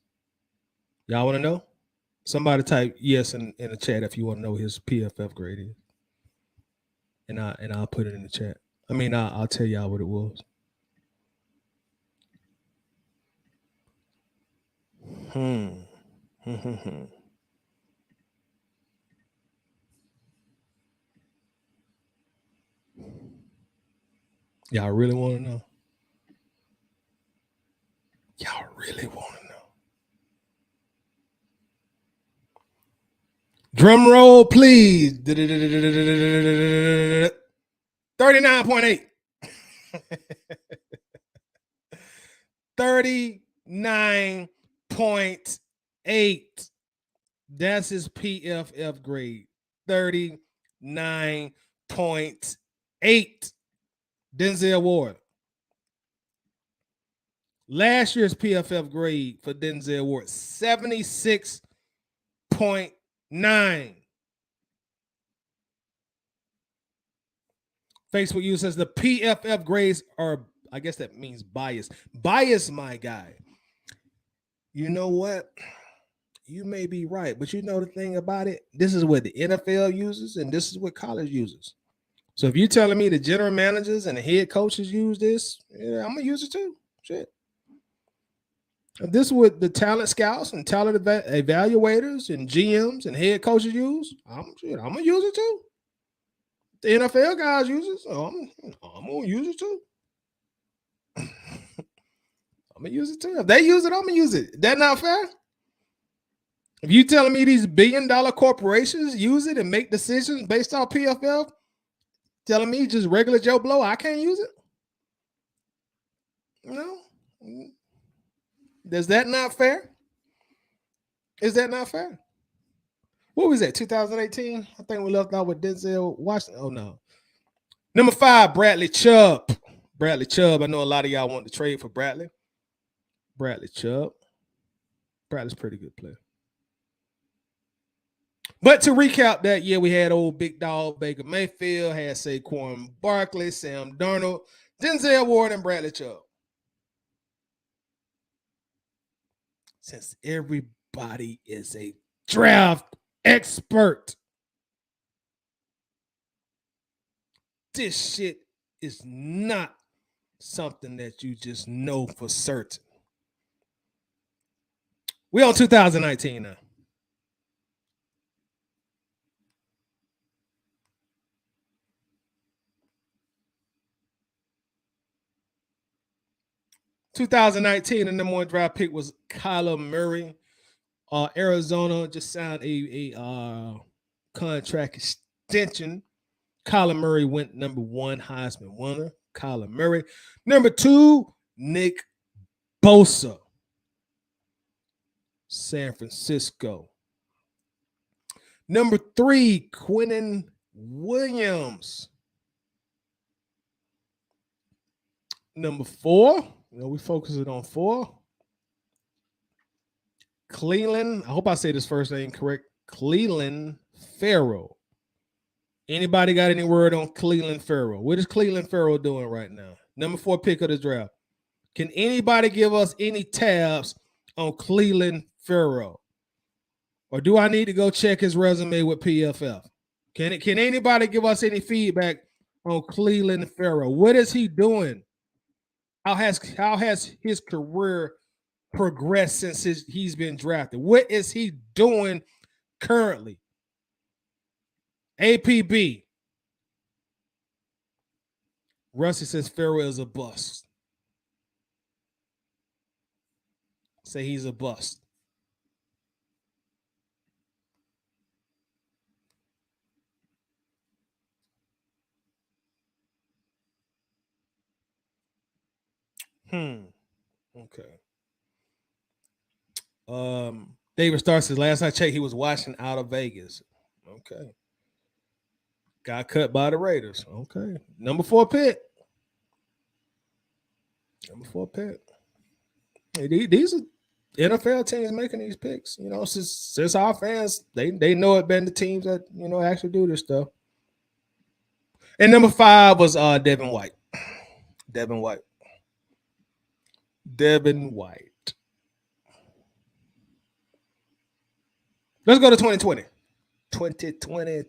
Y'all want to know? Somebody type yes in the chat if you want to know his PFF grade is, and I'll put it in the chat. I mean, I'll tell y'all what it was. Y'all really want to know? Y'all really want to know? Drum roll, please. 39.8. 39.8. That's his PFF grade. 39.8. Denzel Ward. Last year's PFF grade for Denzel Ward, 76.9. Facebook user says the PFF grades are, I guess that means biased. Biased, my guy. You know what? You may be right, but you know the thing about it? This is what the NFL uses, and this is what college uses. So if you're telling me the general managers and the head coaches use this, yeah, I'm going to use it too. Shit. If this is what the talent scouts and talent evaluators and GMs and head coaches use, I'm going to use it too. The NFL guys use it, so I'm going to use it too. I'm going to use it too. If they use it, I'm going to use it. That not fair? If you telling me these billion-dollar corporations use it and make decisions based off PFF, telling me just regular Joe Blow, I can't use it? No. Is that not fair? Is that not fair? What was that, 2018? I think we left out with Denzel Washington. Oh, no. Number 5, Bradley Chubb. Bradley Chubb. I know a lot of y'all want to trade for Bradley. Bradley Chubb. Bradley's a pretty good player. But to recap that, yeah, we had old big dog Baker Mayfield, had Saquon Barkley, Sam Darnold, Denzel Ward, and Bradley Chubb. Since everybody is a draft expert, this shit is not something that you just know for certain. We're on 2019 now. (2019) the number 1 draft pick was Kyler Murray. Arizona just signed a contract extension. Kyler Murray went number 1 Heisman winner. Kyler Murray. Number 2, Nick Bosa, San Francisco. Number 3, Quinnen Williams. Number 4, we focus it on 4. Cleveland. I hope I say this first name correct. Cleveland Farrell. Anybody got any word on Cleveland Farrell? What is Cleveland Farrell doing right now? Number 4 pick of the draft. Can anybody give us any tabs on Cleveland Farrell? Or do I need to go check his resume with PFF? Can anybody give us any feedback on Cleveland Farrell? What is he doing? How has his career progressed since he's been drafted? What is he doing currently? APB. Rusty says Farrell is a bust. Say he's a bust. Okay. David Starr says last I checked, he was watching out of Vegas. Okay. Got cut by the Raiders. Okay. Number 4 pick. Number 4 pick. Hey, these are NFL teams making these picks. You know, since our fans, they know it better the teams that, you know, actually do this stuff. And number 5 was Devin White. Devin White. Let's go to 2020. 2020.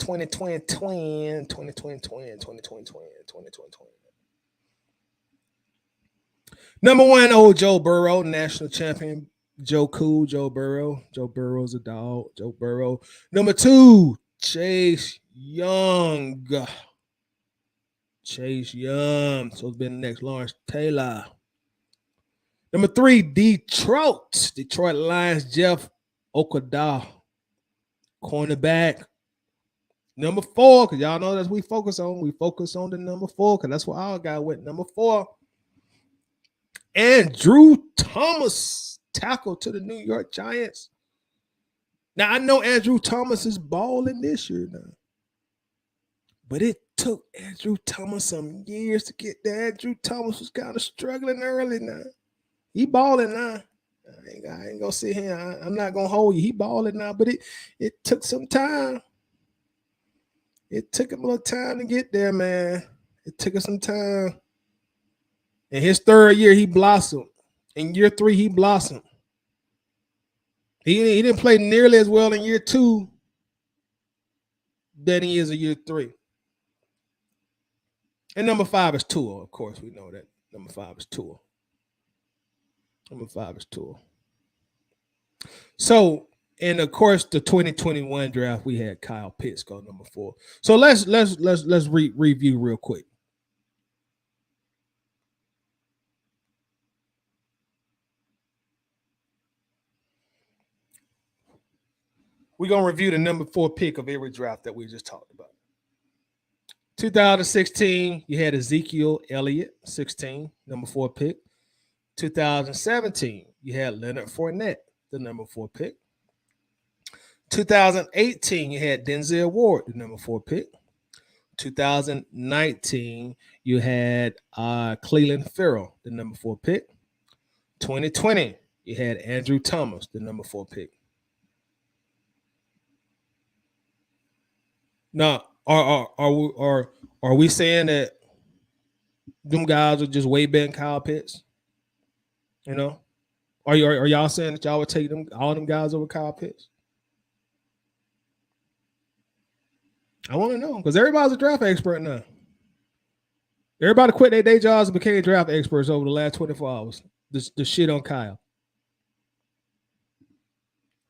Number 1, old Joe Burrow, national champion. Joe Cool, Joe Burrow. Joe Burrow's a dog. Joe Burrow. Number 2, Chase Young. So it's been the next Lawrence Taylor. Number 3, Detroit Lions, Jeff Okudah, cornerback. Number 4, because y'all know that's what we focus on. We focus on the number 4, because that's what our guy went. Number 4, Andrew Thomas, tackle to the New York Giants. Now, I know Andrew Thomas is balling this year now, but it took Andrew Thomas some years to get there. Andrew Thomas was kind of struggling early now. He balling now. I ain't gonna sit here. I'm not gonna hold you. He balling now, but it took some time. It took him a little time to get there, man. It took him some time. In his 3rd year, he blossomed. In year 3, he blossomed. He didn't play nearly as well in year 2 than he is in year 3. And number 5 is Tua. Of course, we know that. Number 5 is Tua. So, and of course, the 2021 draft, we had Kyle Pitts go number 4. So let's review real quick. We're going to review the number 4 pick of every draft that we just talked about. 2016, you had Ezekiel Elliott, 16, number 4 pick. 2017, you had Leonard Fournette, the number 4 pick. 2018, you had Denzel Ward, the number 4 pick. 2019, you had Cleveland Farrell, the number 4 pick. 2020, you had Andrew Thomas, the number 4 pick. Now, are we saying that them guys are just way better than Kyle Pitts? You know, are y'all saying that y'all would take all them guys over Kyle Pitts? I want to know, because everybody's a draft expert now. Everybody quit their day jobs and became draft experts over the last 24 hours. The shit on Kyle.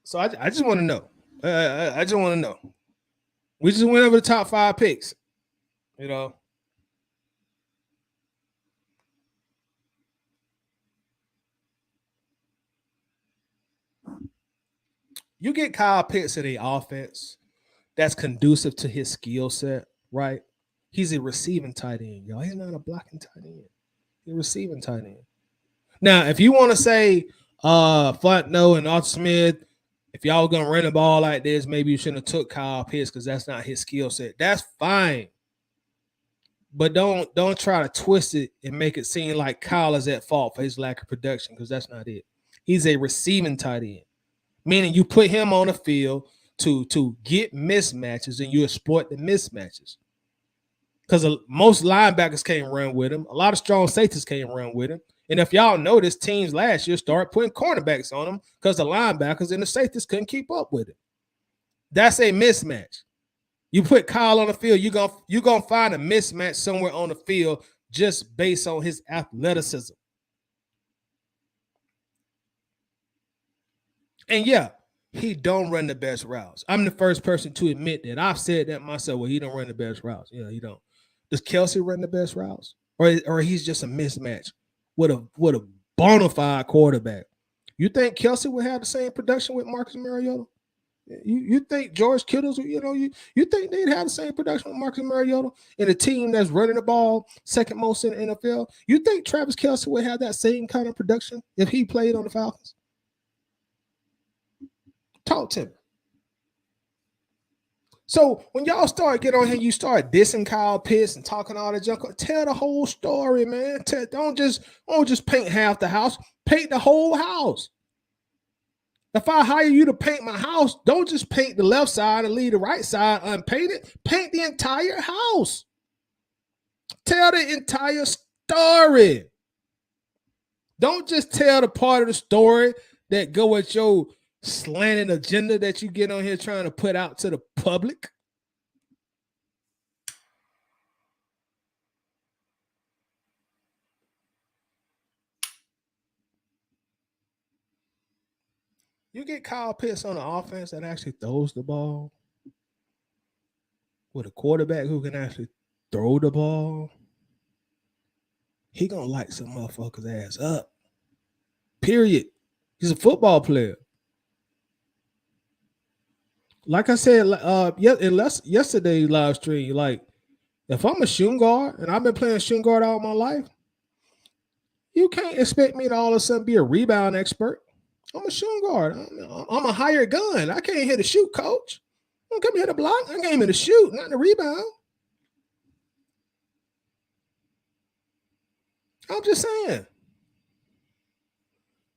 So I just want to know. I just want to know. We just went over the top 5 picks. You know. You get Kyle Pitts in an offense that's conducive to his skill set, right? He's a receiving tight end, y'all. He's not a blocking tight end. He's a receiving tight end. Now, if you want to say Fontenot and Arthur Smith, if y'all gonna run the ball like this, maybe you shouldn't have took Kyle Pitts because that's not his skill set. That's fine. But don't try to twist it and make it seem like Kyle is at fault for his lack of production, because that's not it. He's a receiving tight end. meaning you put him on the field to get mismatches and you exploit the mismatches. Because most linebackers can't run with him. A lot of strong safeties can't run with him. And if y'all notice, teams last year started putting cornerbacks on him because the linebackers and the safeties couldn't keep up with him. That's a mismatch. You put Kyle on the field, you're gonna find a mismatch somewhere on the field just based on his athleticism. And yeah, he don't run the best routes. I'm the first person to admit that. I've said that myself. Well, he don't run the best routes. Yeah, he don't. Does Kelsey run the best routes, or he's just a mismatch with a bona fide quarterback? You think Kelsey would have the same production with Marcus Mariota? You think George Kittle's, you think they'd have the same production with Marcus Mariota in a team that's running the ball second most in the NFL? You think Travis Kelsey would have that same kind of production if he played on the Falcons? Talk to me. So when y'all start getting on here, you start dissing Kyle Pitts and talking all that junk. Tell the whole story, man. Don't just paint half the house. Paint the whole house. If I hire you to paint my house, don't just paint the left side and leave the right side unpainted. Paint the entire house. Tell the entire story. Don't just tell the part of the story that go with your slanted agenda that you get on here trying to put out to the public. You get Kyle Pitts on the offense that actually throws the ball with a quarterback who can actually throw the ball. He gonna light some motherfuckers' ass up. Period. He's a football player. Like I said, yesterday's live stream, like if I'm a shooting guard and I've been playing shooting guard all my life, you can't expect me to all of a sudden be a rebound expert. I'm a shooting guard. I'm a hired gun. I can't hit a shoot, coach. I don't come here to block. I came here to shoot, not to rebound. I'm just saying.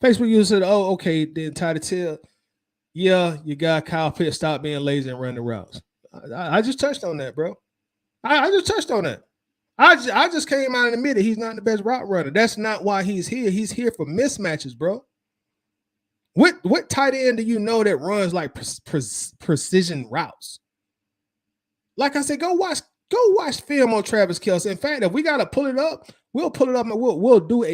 Facebook user said, "Oh, okay." Then Ty to tell, yeah, you got Kyle Pitts stop being lazy and run the routes. I just touched on that, bro. I just touched on that. I just came out and admitted he's not the best route runner. That's not why he's here. He's here for mismatches, bro. What tight end do you know that runs like precision routes? Like I said, go watch film on Travis Kelce. In fact, if we gotta pull it up, we'll pull it up and we'll do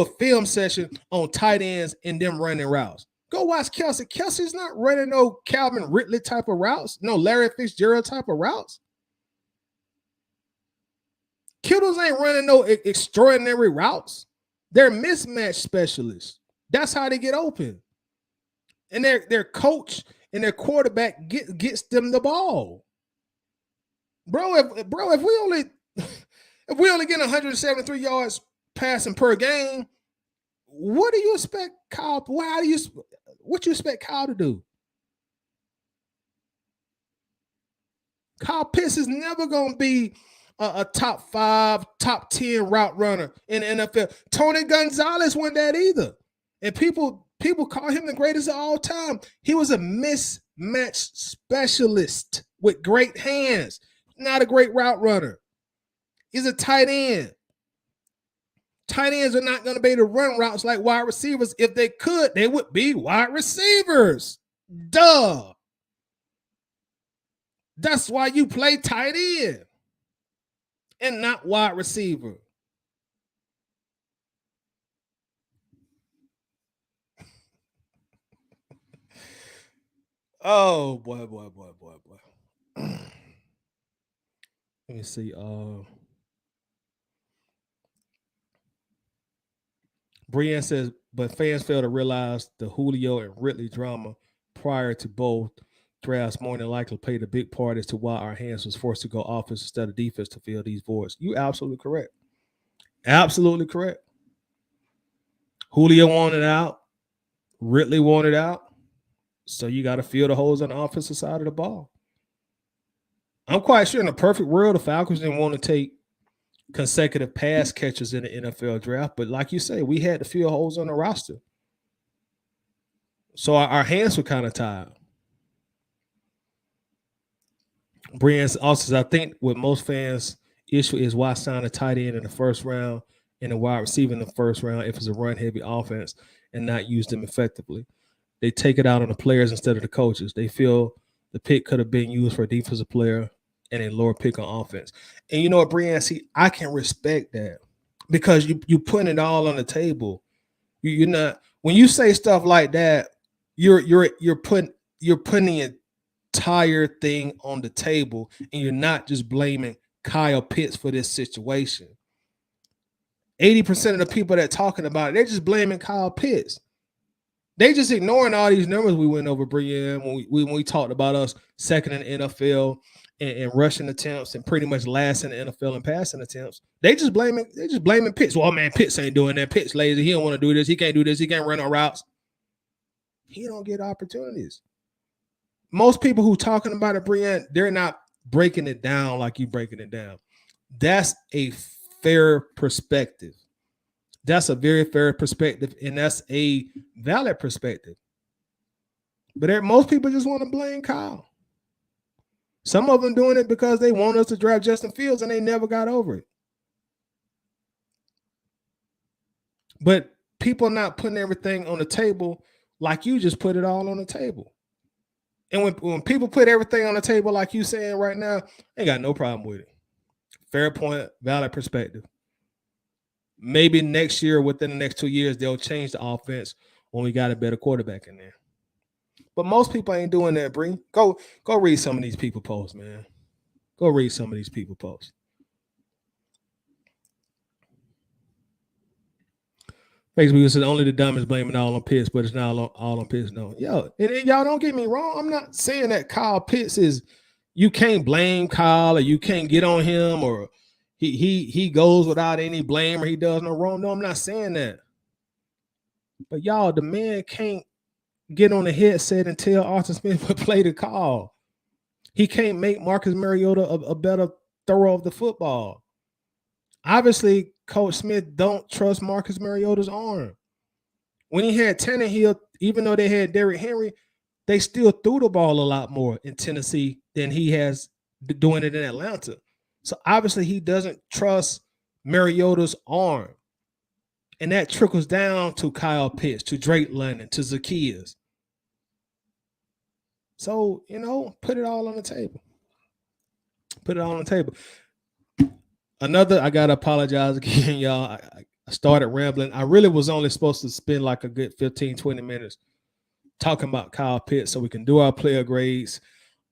a film session on tight ends and them running routes. Go watch Kelce. Kelsey's not running no Calvin Ridley type of routes, no Larry Fitzgerald type of routes. Kittles ain't running no extraordinary routes. They're mismatch specialists. That's how they get open. And their coach and their quarterback gets them the ball. Bro, if we only get 173 yards passing per game, what do you expect Kyle? What you expect Kyle to do? Kyle Pitts is never going to be a top 5, top 10 route runner in the NFL. Tony Gonzalez wasn't that either. And people call him the greatest of all time. He was a mismatch specialist with great hands. Not a great route runner. He's a tight end. Tight ends are not going to be able to run routes like wide receivers. If they could, they would be wide receivers. Duh. That's why you play tight end and not wide receiver. Oh, boy. Let me see. Brienne says, but fans fail to realize the Julio and Ridley drama prior to both drafts more than likely played a big part as to why our hands was forced to go offense instead of defense to fill these voids. You absolutely correct. Absolutely correct. Julio wanted out. Ridley wanted out. So you got to fill the holes on the offensive side of the ball. I'm quite sure in a perfect world, the Falcons didn't want to take consecutive pass catchers in the NFL draft. But like you say, we had to fill holes on the roster. So our hands were kind of tied. Brian also says, I think what most fans issue is why sign a tight end in the first round and a wide receiver in the first round if it's a run heavy offense and not use them effectively. They take it out on the players instead of the coaches. They feel the pick could have been used for a defensive player and a lower pick on offense. And you know what, Brian? See, I can respect that because you putting it all on the table. You're not when you say stuff like that, you're putting the entire thing on the table, and you're not just blaming Kyle Pitts for this situation. 80% of the people that are talking about it, they're just blaming Kyle Pitts. They just ignoring all these numbers we went over, Brian, when we talked about us second in the NFL and rushing attempts and pretty much last in the NFL in passing attempts. They just blaming Pitts. Well, man, Pitts ain't doing that. Pitts lazy. He don't want to do this. He can't do this. He can't run on routes. He don't get opportunities. Most people who talking about it, Brian, they're not breaking it down like you breaking it down. That's a fair perspective. That's a very fair perspective, and that's a valid perspective. But most people just want to blame Kyle. Some of them doing it because they want us to draft Justin Fields, and they never got over it. But people not putting everything on the table like you just put it all on the table. And when people put everything on the table like you saying right now, they got no problem with it. Fair point, valid perspective. Maybe next year, within the next 2 years, they'll change the offense when we got a better quarterback in there. But most people ain't doing that, Bree. Go read some of these people posts, man. Go read some of these people posts. Facebook said only the dumb is blaming all on Pitts, but it's not all on Pitts. No, yo, and y'all don't get me wrong. I'm not saying that Kyle Pitts is. You can't blame Kyle, or you can't get on him, or he goes without any blame, or he does no wrong. No, I'm not saying that. But y'all, the man can't get on the headset and tell Arthur Smith to play the call. He can't make Marcus Mariota a better thrower of the football. Obviously, Coach Smith don't trust Marcus Mariota's arm. When he had Tannehill, even though they had Derrick Henry, they still threw the ball a lot more in Tennessee than he has doing it in Atlanta. So obviously he doesn't trust Mariota's arm. And that trickles down to Kyle Pitts, to Drake London, to Zacchaeus. So, put it all on the table. Put it all on the table. I got to apologize again, y'all. I started rambling. I really was only supposed to spend like a good 15, 20 minutes talking about Kyle Pitts so we can do our player grades.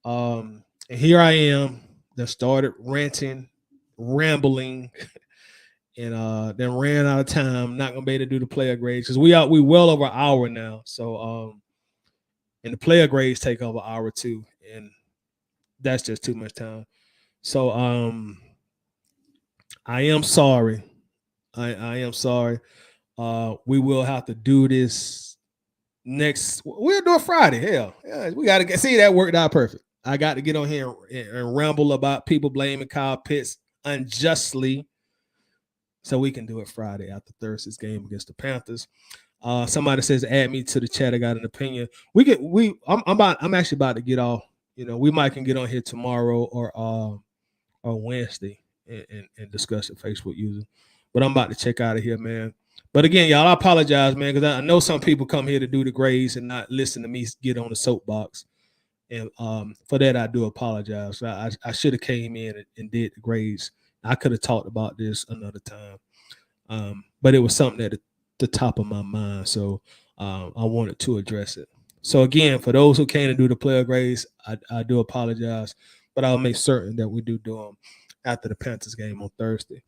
And here I am. That started ranting, rambling, and then ran out of time. Not going to be able to do the player grades because we well over an hour now. So, and the player grades take over an hour too. And that's just too much time. So, I am sorry. I am sorry. We will have to do this next. We'll do it Friday. Hell, yeah, we got to see that worked out perfect. I got to get on here and ramble about people blaming Kyle Pitts unjustly, so we can do it Friday after Thursday's game against the Panthers. Somebody says, "Add me to the chat. I got an opinion." I'm actually about to get off. We might can get on here tomorrow or Wednesday and discuss it, Facebook user. But I'm about to check out of here, man. But again, y'all, I apologize, man, because I know some people come here to do the grades and not listen to me get on the soapbox. And for that, I do apologize. I should have came in and did the grades. I could have talked about this another time. But it was something at the top of my mind. So I wanted to address it. So again, for those who came to do the player grades, I do apologize. But I'll make certain that we do them after the Panthers game on Thursday.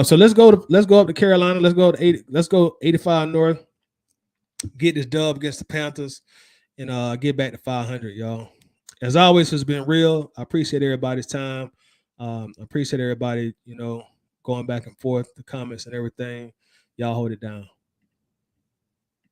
So let's go up to Carolina. Let's go 85 North. Get this dub against the Panthers and get back to 500, y'all. As always, it's been real. I appreciate everybody's time. I appreciate everybody, going back and forth, the comments and everything. Y'all hold it down.